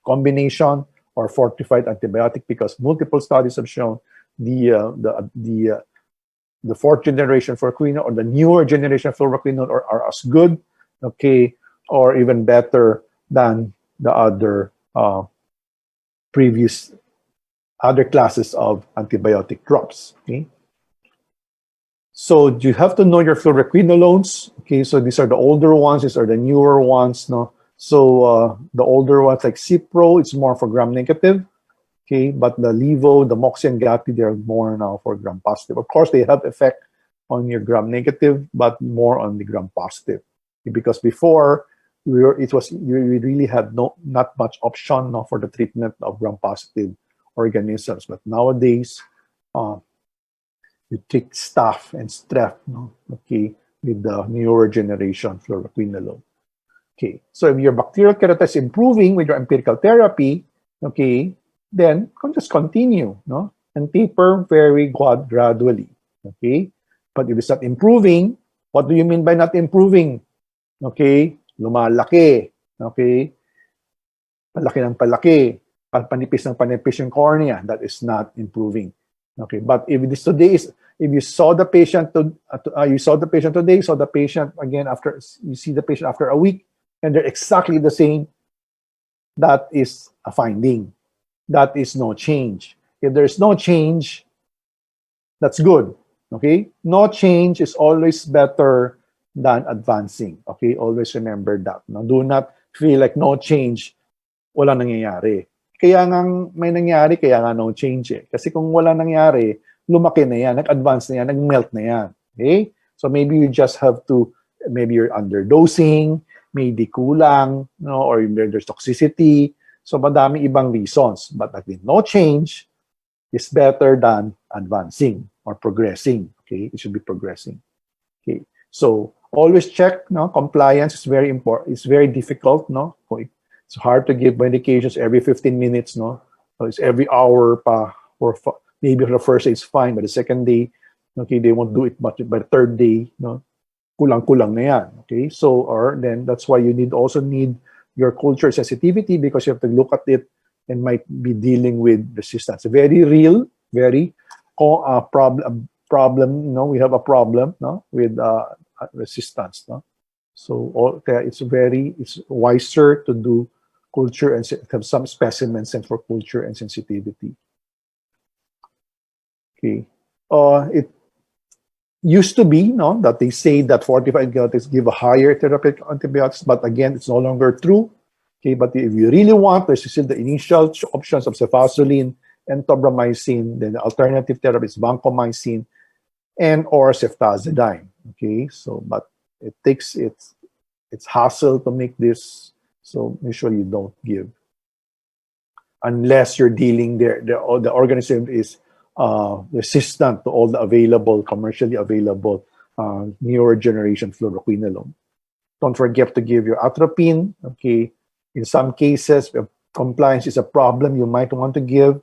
combination or fortified antibiotic because multiple studies have shown the 4th generation fluoroquinolone or the newer generation fluoroquinolone are as good, okay, or even better than the other other classes of antibiotic drops. Okay, so you have to know your fluoroquinolones. Okay, so these are the older ones, these are the newer ones. No, so the older ones like Cipro, it's more for gram-negative. Okay, but the Levo, the Moxie, and Gatti, they're more now for gram-positive. Of course, they have effect on your gram-negative, but more on the gram-positive. Okay, because before, we really had not much option no, for the treatment of gram-positive organisms. But nowadays, you take staph and strep, no, okay, with the newer generation fluoroquinolone. Okay, so if your bacterial keratitis is improving with your empirical therapy, okay, then just continue, no, and taper very gradually. Okay, but if it's not improving, what do you mean by not improving? Okay, lumalaki. Okay, palaki ng palaki, panipis ng panipis yung cornea. That is not improving. Okay, but if you saw the patient today, saw the patient again after you see the patient after a week, and they're exactly the same, that is a finding. That is no change. If there's no change, that's good. Okay, no change is always better than advancing. Okay, always remember that. No, do not feel like no change, wala nangyayari. Kaya nga may nangyari, kaya nga no change eh. Kasi kung wala nangyari, lumaki na yan, nag-advance na yan, nag-melt na yan. Okay? So maybe you just have to, maybe you're underdosing, maybe kulang, no, or there's toxicity. So madami ibang reasons. But I think no change is better than advancing or progressing. Okay? It should be progressing. Okay? So always check, no, compliance is very important. It's very difficult, no? It's hard to give medications every 15 minutes, no? So it's every hour pa, or maybe for the first day it's fine, but the second day, okay, they won't do it much. By the third day, no, kulang-kulang na yan, okay? So, or then that's why you also need your culture sensitivity, because you have to look at it and might be dealing with resistance. Very real, very problem, no? We have a problem, no, with resistance, no? So it's wiser to do culture and have some specimens sent for culture and sensitivity. Okay. It used to be, no, that they say that fortified antibiotics give a higher therapeutic antibiotics, but again, it's no longer true. Okay, but if you really want, there's still the initial options of cefazolin and tobramycin. Then the alternative therapy is vancomycin and or ceftazidime. Okay, so but it takes it's hassle to make this, so usually you don't give unless you're dealing the organism is resistant to all the available, commercially available newer generation fluoroquinolone. Don't forget to give your atropine. Okay, in some cases, if compliance is a problem, you might want to give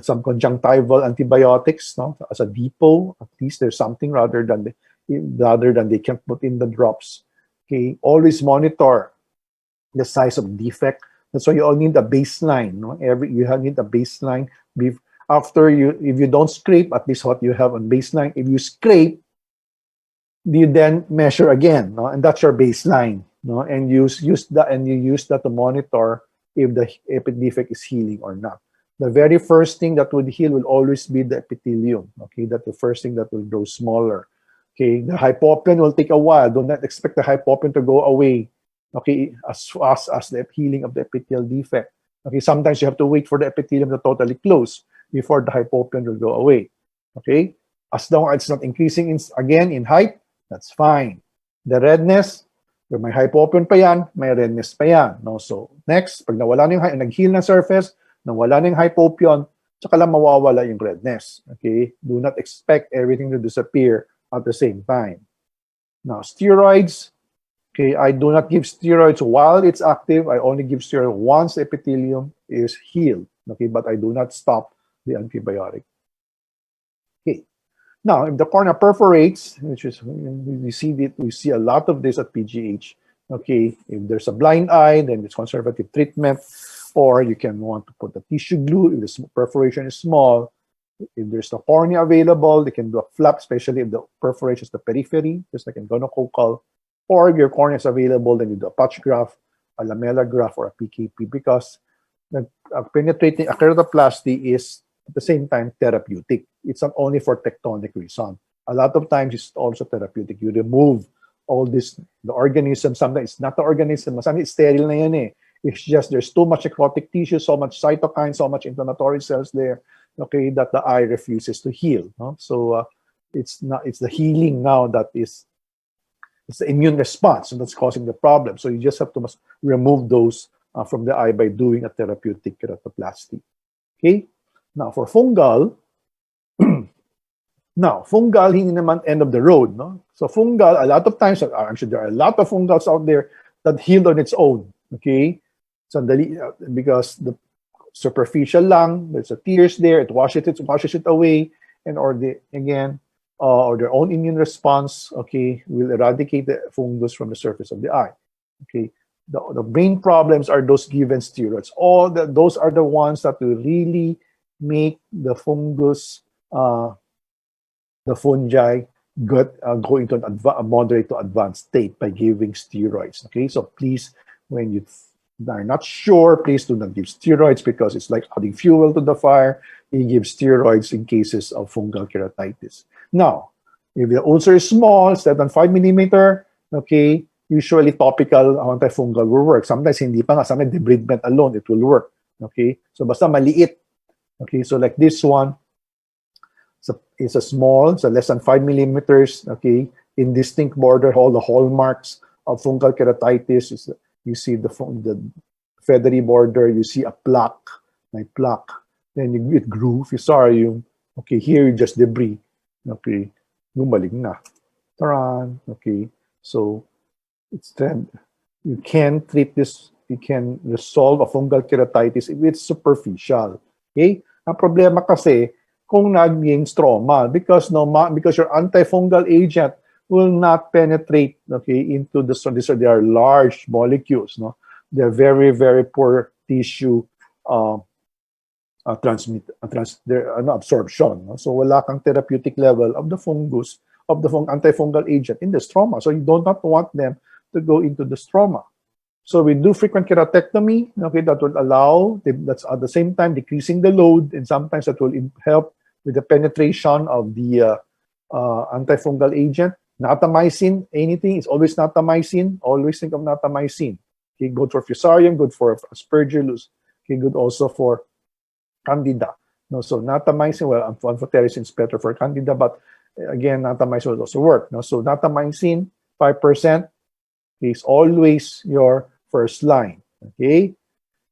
some conjunctival antibiotics, no, as a depot. At least there's something rather than they can put in the drops. Okay, always monitor the size of defect. That's why you all need a baseline. No? Need a baseline. After if you don't scrape, at least what you have on baseline. If you scrape, you then measure again, no? And that's your baseline. No? And you use that to monitor if the defect is healing or not. The very first thing that would heal will always be the epithelium. Okay, that's the first thing that will grow smaller. Okay, the hypopyon will take a while. Do not expect the hypopyon to go away. Okay, as fast as the healing of the epithelial defect. Okay, sometimes you have to wait for the epithelium to totally close before the hypopyon will go away. Okay, as long as it's not increasing in height, that's fine. The redness, kung may hypopyon pa yan, may redness pa yan. No? So next, pag nawala na yung nag-heal na surface, nawala na yung hypopyon, tsaka lang mawawala yung redness. Okay, do not expect everything to disappear at the same time. Now, steroids. Okay, I do not give steroids while it's active. I only give steroids once the epithelium is healed. Okay, but I do not stop the antibiotic. Okay, now if the cornea perforates, which is we see a lot of this at PGH. Okay, if there's a blind eye, then it's conservative treatment, or you can want to put a tissue glue if the perforation is small. If there's the cornea available, they can do a flap, especially if the perforation is the periphery, just like in gonococcal. Or if your cornea is available, then you do a patch graft, a lamellar graft, or a PKP, because the penetrating keratoplasty is at the same time therapeutic. It's not only for tectonic reason. A lot of times it's also therapeutic. You remove all this, the organism. Sometimes it's not the organism. Sometimes it's sterile na yan eh. It's just there's too much necrotic tissue, so much cytokine, so much inflammatory cells there, okay, that the eye refuses to heal. No? So it's the healing now that is, it's the immune response, and that's causing the problem. So you just have to remove those from the eye by doing a therapeutic keratoplasty. Okay? Now, for fungal, hindi naman end of the road. No? So fungal, a lot of times, actually there are a lot of fungals out there that heal on its own. Okay? So because the superficial lang, there's a tears there, it washes it away, and or their own immune response, okay, will eradicate the fungus from the surface of the eye. Okay, the main problems are those given steroids. Those are the ones that will really make the fungus, the fungi, go into a moderate to advanced state by giving steroids. Okay, so please, when you are not sure, please do not give steroids, because it's like adding fuel to the fire. You give steroids in cases of fungal keratitis. Now, if the ulcer is small, it's less than 5 millimeter, okay, usually topical antifungal will work. Sometimes hindi pa nga, sometimes debridement alone, it will work. Okay, so basta maliit. Okay, so like this one, it's a small, so less than 5 millimeters, okay, indistinct border, all the hallmarks of fungal keratitis. You see the feathery border, you see a plaque, my plaque. Then it grew, fusarium. Okay, here just debris. Okay, gumaling na. Taran. Okay, so you can treat this, you can resolve a fungal keratitis if it's superficial. Okay, ang problema kasi kung naging stromal, because your antifungal agent will not penetrate, okay, into the, so they are large molecules, no? They're very, very poor tissue absorption. No? So wala kang therapeutic level of the fungus, of the antifungal agent in the stroma. So you do not want them to go into the stroma. So we do frequent keratectomy, okay, that will allow, that's at the same time decreasing the load, and sometimes that will help with the penetration of the antifungal agent. Natamycin, anything, it's always natamycin. Always think of natamycin. Okay, good for Fusarium, good for Aspergillus. Okay, good also for Candida. No, so natamycin, well, amphotericin is better for Candida, but again, natamycin will also work. No, so natamycin, 5% is always your first line. Okay,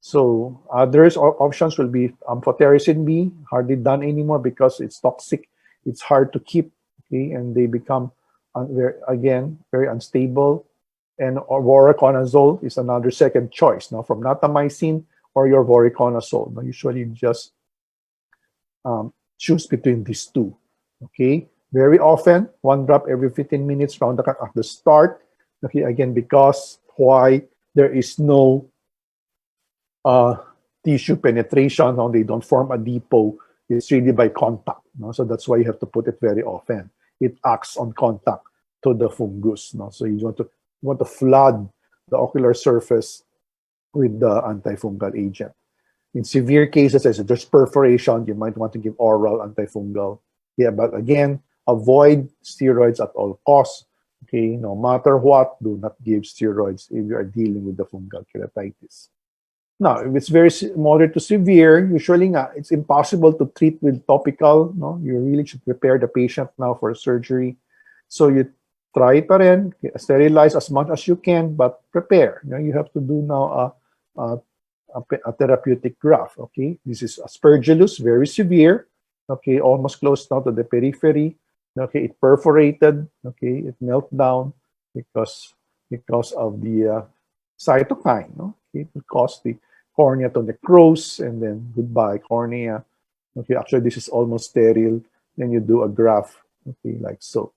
so others options will be amphotericin B, hardly done anymore because it's toxic. It's hard to keep. Okay, and they become very unstable. And voriconazole is another second choice. Now, from natamycin or your voriconazole. Now, usually you just choose between these two. Okay, very often 1 drop every 15 minutes round the clock at the start. Okay, again, because why there is no tissue penetration, no, they don't form a depot. It's really by contact. No? So that's why you have to put it very often. It acts on contact to the fungus. No? So you want to flood the ocular surface with the antifungal agent. In severe cases, as there's perforation, you might want to give oral antifungal. Yeah, but again, avoid steroids at all costs. Okay, no matter what, do not give steroids if you are dealing with the fungal keratitis. Now, if it's very moderate to severe, usually it's impossible to treat with topical. No, you really should prepare the patient now for surgery. So you try pa rin, sterilize as much as you can, but prepare. You know, you have to do now a therapeutic graft. Okay, this is Aspergillus, very severe. Okay, almost close now to the periphery. Okay, it perforated. Okay, it melted down because of the cytokine. No, okay, it caused the cornea to necrose, and then goodbye cornea. Okay, actually this is almost sterile. Then you do a graft. Okay, like so.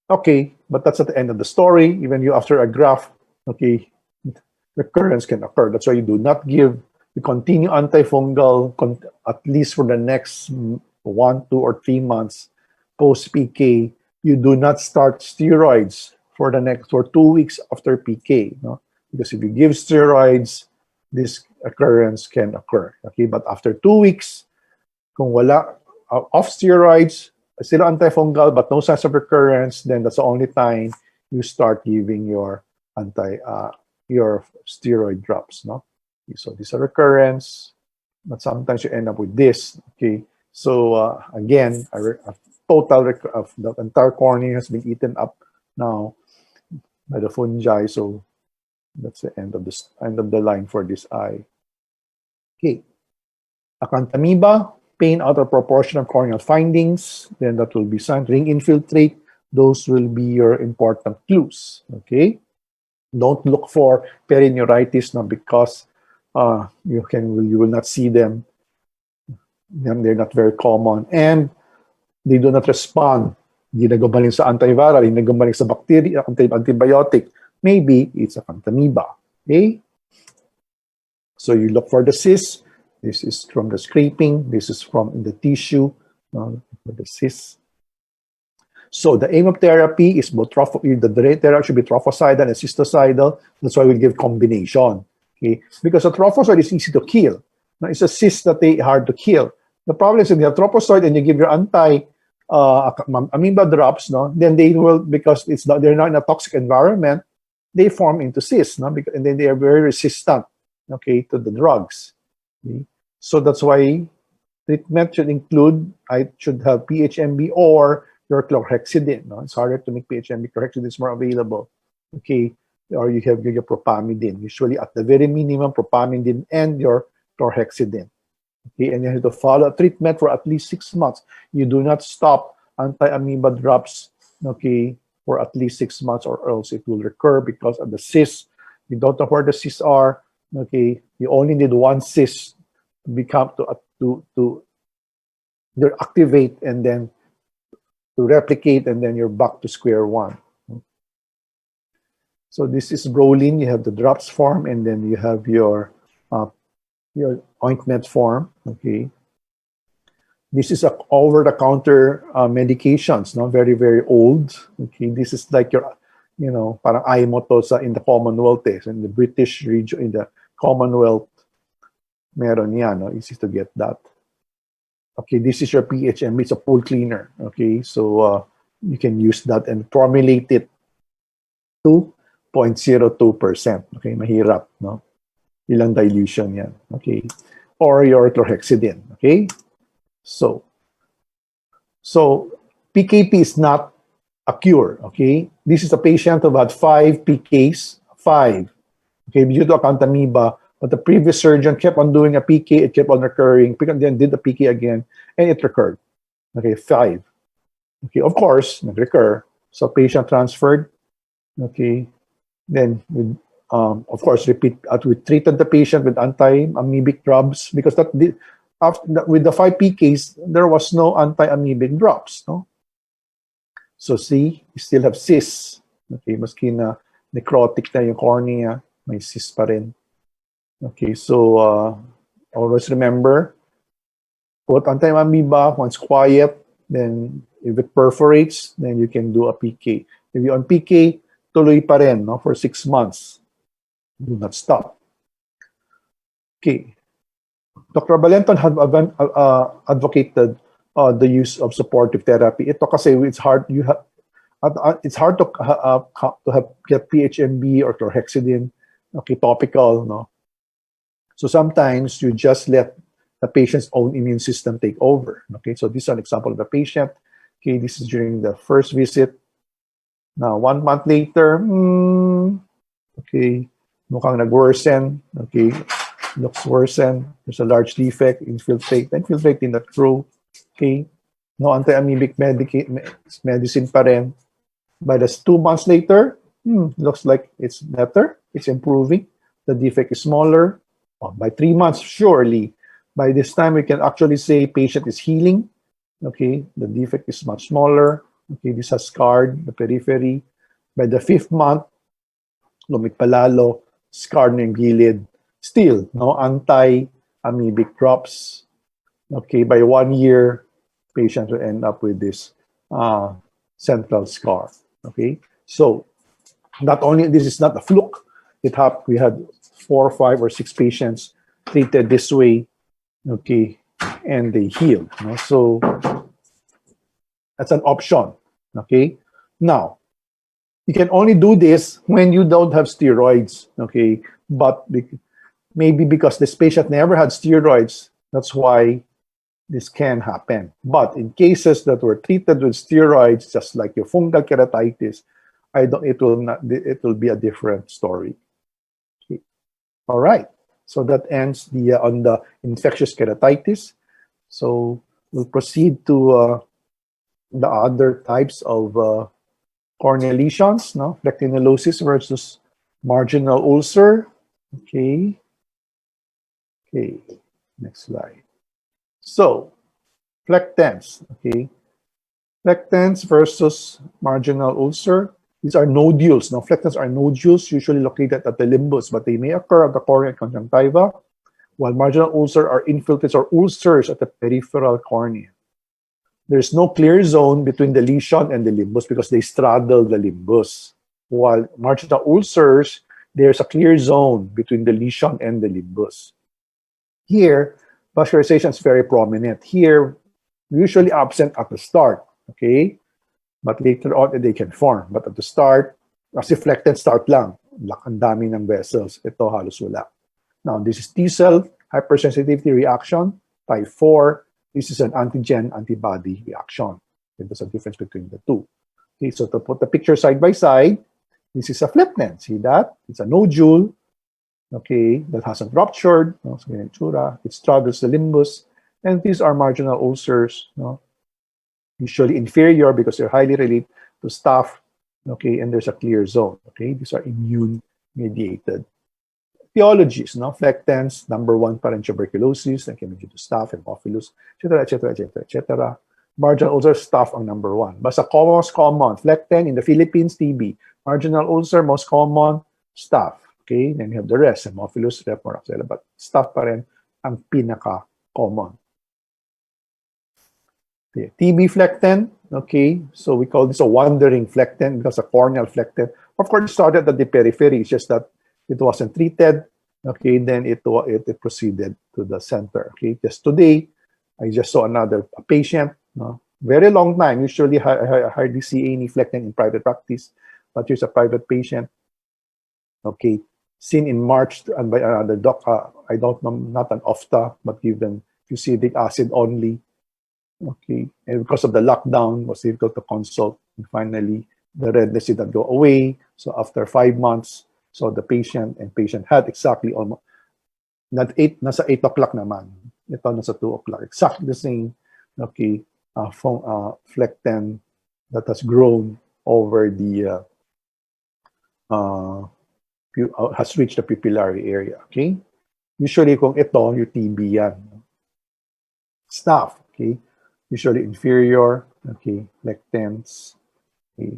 Okay, but that's at the end of the story. Even you after a graft, okay, recurrence can occur. That's why you do not give. You continue antifungal at least for the next 1, 2, or 3 months post PK. You do not start steroids for 2 weeks after PK. No? Because if you give steroids, this occurrence can occur. Okay, but after 2 weeks, kung wala off steroids, still antifungal but no signs of recurrence, then that's the only time you start giving your your steroid drops. No, so this is a recurrence, but sometimes you end up with this. Okay, so again, a total of the entire cornea has been eaten up now by the fungi. So that's the end of the line for this eye. Okay, Acanthamoeba, pain out of proportion of corneal findings. Then that will be sign. Ring infiltrate. Those will be your important clues. Okay, don't look for perineuritis now because you will not see them. They're not very common and they do not respond. Hindi na gumaling sa antiviral, hindi na gumaling sa bacteria, antibiotic. Maybe it's Acanthamoeba. Okay? So you look for the cyst. This is from the scraping. This is from in the tissue. For the cyst. So the aim of therapy is both the therapy should be trophocidal and cystocidal. That's why we give combination. Okay? Because a trophozoid is easy to kill. Now, it's a cyst that they hard to kill. The problem is if you have trophozoid and you give your amoeba drops, no, then they will, because they're not in a toxic environment, they form into cysts, no, and then they are very resistant, okay, to the drugs. Okay? So that's why treatment should include, I should have PHMB or your chlorhexidine. No, it's harder to make PHMB. Chlorhexidine is more available. Okay, or you have your propamidine. Usually, at the very minimum, propamidine and your chlorhexidine. Okay, and you have to follow treatment for at least 6 months. You do not stop anti-amoeba drops, okay, for at least 6 months, or else it will recur because of the cysts. You don't know where the cysts are. Okay, you only need one cyst to become to activate and then to replicate, and then you're back to square one. So this is Brolin. You have the drops form, and then you have your ointment form. Okay, this is a over-the-counter medications. No, very very old. Okay, this is like your, parang Imotosa in the Commonwealth, in the British region, in the Commonwealth. Meron yan, no? Easy to get that. Okay, this is your PHMB. It's a pool cleaner. Okay, so you can use that and formulate it to 0.02%. Okay, mahirap, no? Ilang dilution yan. Okay, or your chlorhexidine. Okay, so PKP is not a cure. Okay, this is a patient who had 5 PKs, 5. Okay, due to Acanthamoeba, but the previous surgeon kept on doing a PK, it kept on recurring, then did the PK again, and it recurred. Okay, 5. Okay, of course, nag-recur. So patient transferred. Okay, then of course, we treated the patient with anti-amoebic drops because with the 5 PKs, there was no anti-amoebic drops. No? So see, you still have cysts. Okay, maski na necrotic na yung cornea, may cysts pa rin. Okay, so always remember, put anti-amoeba. Once quiet, then if it perforates, then you can do a PK. If you're on PK, tuloy pa rin, no, for 6 months. Do not stop. Okay. Dr. Valenton had advocated the use of supportive therapy. Ito kasi it's hard. It's hard to get PHMB or chlorhexidine, okay, topical, no. So sometimes you just let the patient's own immune system take over. Okay, so this is an example of the patient. Okay, this is during the first visit. Now 1 month later, okay, mukhang nag-worsen. Okay, looks worsen. There's a large defect, infiltrate in the throat. Okay, no anti-amoebic medicine pa rin. By the 2 months later, looks like it's better. It's improving. The defect is smaller. By 3 months, surely, by this time we can actually say patient is healing. Okay, the defect is much smaller. Okay, this has scarred the periphery. By the 5th month, lumipalalo, scarred na yung gilid. Still, no anti-amoebic drops. Okay, by 1 year, patient will end up with this central scar. Okay, so not only this is not a fluke. We had 4, 5, or 6 patients treated this way. Okay, and they healed. No? So that's an option. Okay, now you can only do this when you don't have steroids. Okay, but maybe because this patient never had steroids, that's why this can happen. But in cases that were treated with steroids, just like your fungal keratitis, it will be a different story. Okay. All right. So that ends on the infectious keratitis. So we'll proceed to the other types of corneal lesions. No, flectinulosis versus marginal ulcer. Okay. Okay. Next slide. So, flectens, okay? Flectens versus marginal ulcer. These are nodules. Now, flectens are nodules usually located at the limbus, but they may occur at the cornea and conjunctiva, while marginal ulcer are infiltrates or ulcers at the peripheral cornea. There's no clear zone between the lesion and the limbus because they straddle the limbus. While marginal ulcers, there's a clear zone between the lesion and the limbus. Here, vascularization is very prominent. Here, usually absent at the start, okay? But later on, they can form. But at the start, kasi flecten start lang. Ang dami ng vessels. Ito halos wala. Now, this is T-cell hypersensitivity reaction, type 4. This is an antigen-antibody reaction. There's a difference between the two. Okay, so to put the picture side by side, this is a flecten. See that? It's a nodule. Okay, that hasn't ruptured. No? So it straddles the limbus. And these are marginal ulcers, no? Usually inferior because they're highly related to staph. Okay, and there's a clear zone. Okay, these are immune-mediated etiologies. No? Flectens, number 1 pa rin tuberculosis, that can be due to staph, Haemophilus, etc., etc., etc., etc. Marginal ulcer, staph ang number 1. Basta most common, flecten in the Philippines, TB. Marginal ulcer, most common, staph. Okay, then you have the rest, Haemophilus, Rep, but staph pa rin ang pinaka-common. Okay. TB flecten, okay, so we call this a wandering flecten because a corneal flecten. Of course, it started at the periphery, it's just that it wasn't treated. Okay, then it proceeded to the center. Okay, just today, I just saw another patient, no? Very long time. Usually, I hardly see any flecten in private practice, but here's a private patient. Okay, seen in March and by another doc. I don't know, not an ophtha, but given fusidic acid only. Okay, and because of the lockdown, was difficult to consult. And finally, the redness did not go away. So after 5 months, so the patient had exactly almost nasa 8 o'clock naman. Ito nasa 2 o'clock. Exactly the same. Okay, flecten that has grown over the has reached the pupillary area. Okay, usually kung ito yung TB yan. Staph. Okay, usually inferior. Okay, flectens. Okay.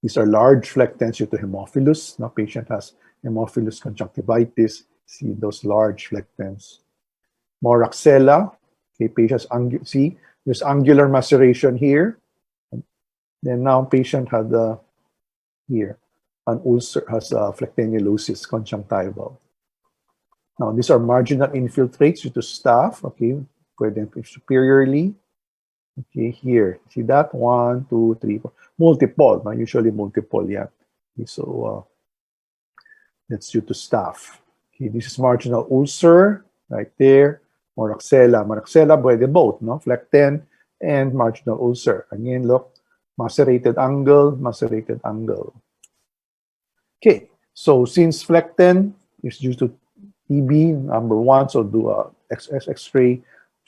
These are large flectens due to Haemophilus. Now, patient has Haemophilus conjunctivitis. See those large flectens. Moraxella. Okay, patients see there's angular maceration here. Then now patient had here an ulcer, has flectenulosis conjunctival. Now these are marginal infiltrates due to staph. Okay, pwede superiorly. Okay, here see that 1, 2, 3, 4. Multiple. Usually multiple. Yeah. Okay, so that's due to staph. Okay, this is marginal ulcer right there. Moraxella. Moraxella, pwede both, no? Flecten and marginal ulcer. Again, look, macerated angle, macerated angle. Okay, so since flecten is due to TB, number 1, so do a X-ray,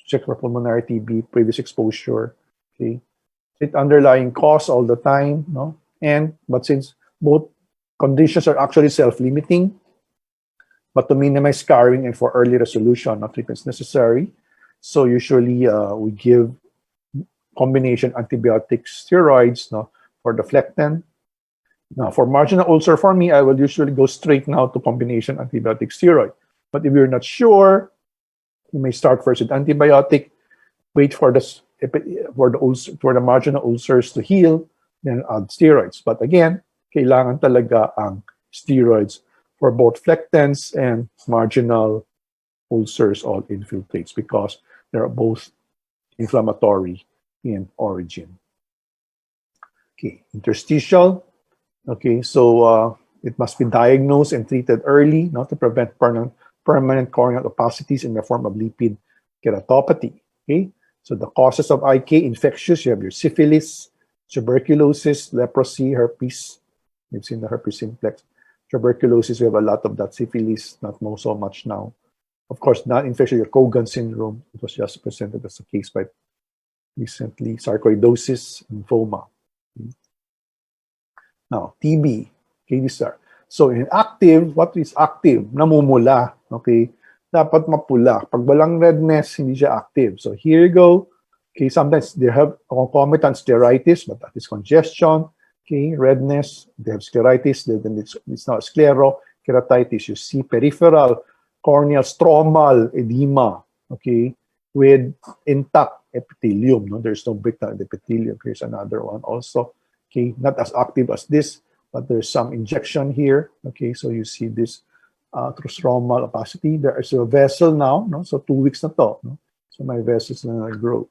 check for pulmonary TB, previous exposure. Okay, it underlying cause all the time, no? But since both conditions are actually self-limiting, but to minimize scarring and for early resolution, no treatment is necessary. So usually we give combination antibiotic steroids, no, for the flecten. Now for marginal ulcer, for me, I will usually go straight now to combination antibiotic steroid. But if you're not sure, you may start first with antibiotic, wait for the marginal ulcers to heal, then add steroids. But again, kailangan talaga ang steroids for both flectens and marginal ulcers or infiltrates because they are both inflammatory in origin. Okay, interstitial. Okay, so it must be diagnosed and treated early, not to prevent permanent corneal opacities in the form of lipid keratopathy. Okay, so the causes of IK, infectious, you have your syphilis, tuberculosis, leprosy, herpes. You've seen the herpes simplex. Tuberculosis, we have a lot of that. Syphilis, not so much now. Of course, not infectious, your Kogan syndrome. It was just presented as a case by recently. Sarcoidosis, lymphoma. Now, TB. Okay, these are. So, in active, what is active? Namumula. Okay, dapat mapula. Pag walang redness, hindi siya active. So, here you go. Okay, sometimes they have concomitant scleritis, but that is congestion. Okay, redness, they have scleritis, then it's not sclero, keratitis. You see peripheral, corneal, stromal edema, okay, with intact epithelium. No? There's no breakdown in the epithelium. Here's another one also. Okay, not as active as this, but there's some injection here. Okay, so you see this through stromal opacity. There is a vessel now, no? So 2 weeks na to. No? So my vessels na grow.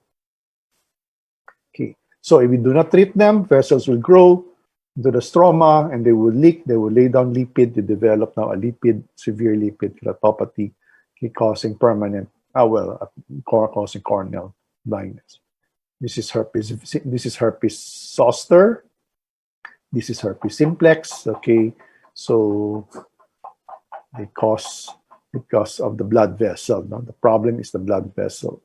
Okay. So if we do not treat them, vessels will grow into the stroma and they will leak. They will lay down lipid to develop now a severe lipid keratopathy, causing permanent, causing corneal blindness. This is herpes. This is herpes zoster. This is herpes simplex. Okay, so they cause because of the blood vessel. No? The problem is the blood vessel.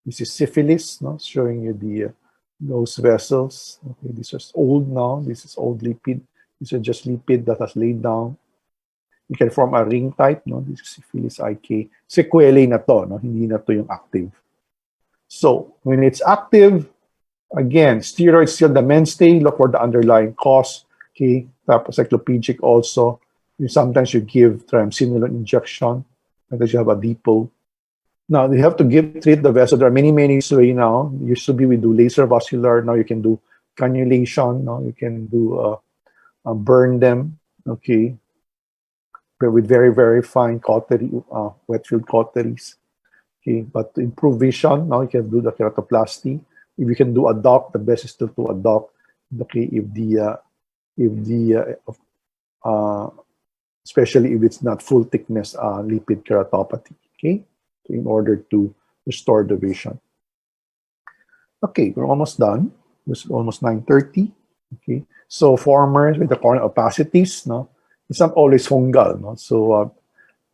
This is syphilis. No, showing you the those vessels. Okay, this is old now. This is old lipid. These are just lipid that has laid down. You can form a ring type. No, this is syphilis IK. Sequelae na to. No, hindi na to yung active. So when it's active, again, steroids still the mainstay. Look for the underlying cause. Okay, cycloplegic also. Sometimes you give triamcinolone injection because you have a depot. Now, you have to treat the vessel. There are many ways now. Used to be we do laser vascular. Now you can do cannulation. Now you can do burn them. Okay, but with very, very fine cautery, wet field cauteries. Okay, but to improve vision, now you can do the keratoplasty. If you can do a dock, the best is still to a dock. Okay, if the especially if it's not full thickness lipid keratopathy. Okay, so in order to restore the vision. Okay, we're almost done. It's almost 9:30. Okay, so formers with the corneal opacities, no, it's not always fungal, no. So,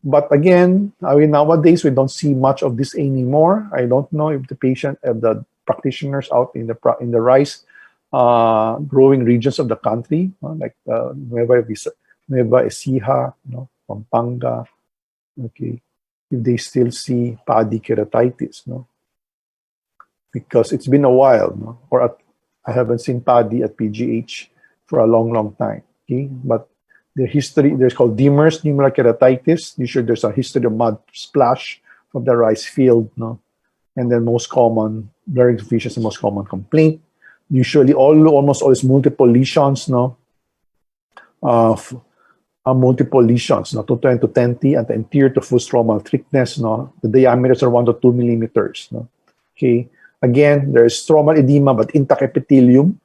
but again, I mean, nowadays we don't see much of this anymore. I don't know if the patient, the practitioners out in the rice growing regions of the country, like Nueva Ecija, Pampanga, okay, if they still see paddy keratitis, no, because it's been a while, no, I haven't seen paddy at PGH for a long, long time. Okay, but the history, there's called Demers nummular keratitis. Usually there's a history of mud splash from the rice field, no, and then most common, blurring of vision is the most common complaint. Usually almost always multiple lesions, no, multiple lesions, no, to 10 to 10T at the anterior to full stromal thickness, no, the diameters are 1 to 2 millimeters, no. Okay, again, there is stromal edema, but intact epithelium.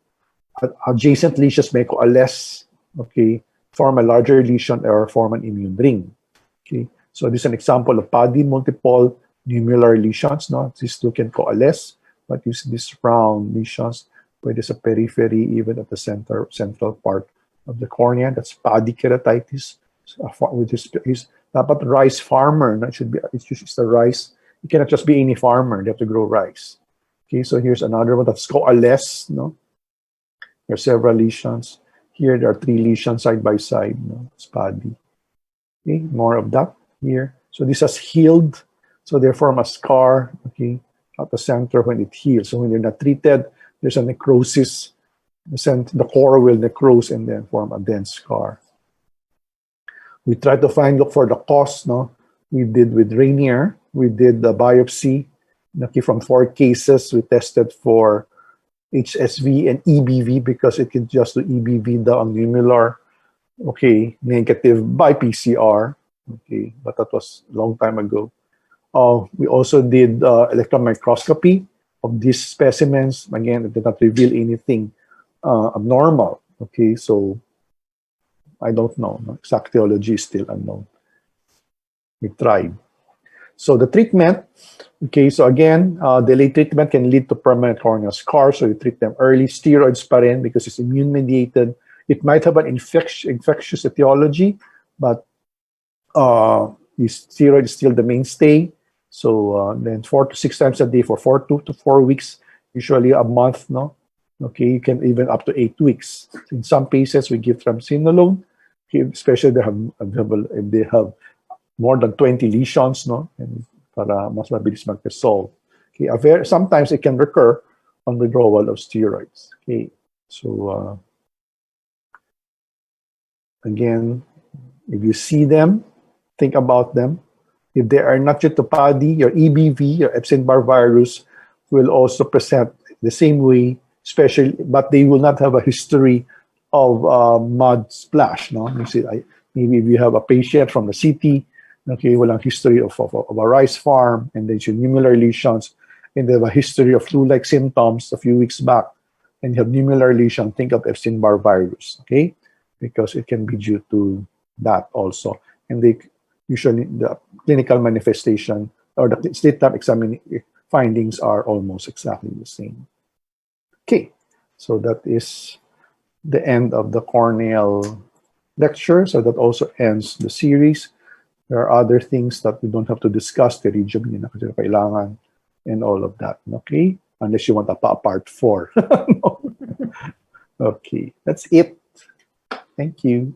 Adjacent lesions may coalesce, okay, form a larger lesion or form an immune ring. Okay, so this is an example of paddy multiple nummular lesions. No, these two can coalesce, but use these round lesions where there's a periphery, even at the central part of the cornea. That's paddy keratitis. With this, but rice farmer, no, it's the rice. You cannot just be any farmer. You have to grow rice. Okay, so here's another one that's coalesce. No, there are several lesions. Here there are 3 lesions side by side. No, it's paddy. Okay, more of that here. So this has healed. So they form a scar. Okay, at the center when it heals. So when they're not treated, there's a necrosis. The core will necrose and then form a dense scar. We try to look for the cause. No, we did with Rainier. We did the biopsy. Okay, from 4 cases, we tested for HSV and EBV because it can just do EBV, the nummular, okay, negative by PCR. Okay, but that was a long time ago. We also did electron microscopy of these specimens. Again, it did not reveal anything abnormal. Okay, so I don't know. Exact theology is still unknown. We tried. So the treatment, okay, so again, delayed treatment can lead to permanent corneal scar. So you treat them early. Steroids pa rin because it's immune mediated. It might have an infectious etiology, but steroid is still the mainstay. So then 4 to 6 times a day for 2 to 4 weeks, usually a month, no? Okay, you can even up to 8 weeks. In some cases, we give triamcinolone, okay, especially if they have more than 20 lesions, no? And para mas mabilis mag-resolve. Okay, sometimes it can recur on withdrawal of steroids. Okay, so again, if you see them, think about them. If they are not yet to paddy, your EBV, your Epstein-Barr virus, will also present the same way, especially, but they will not have a history of mud splash. No, you see, maybe if you have a patient from the city, okay, walang history of a rice farm, and then you nummular lesions, and they have a history of flu-like symptoms a few weeks back, and you have nummular lesion, think of Epstein-Barr virus, okay? Because it can be due to that also. And they usually, the clinical manifestation or the state lab examining findings are almost exactly the same. Okay, so that is the end of the corneal lecture. So that also ends the series. There are other things that we don't have to discuss, pterygium, yun na kasi kailangan, and all of that, okay? Unless you want a part 4. Okay, that's it. Thank you.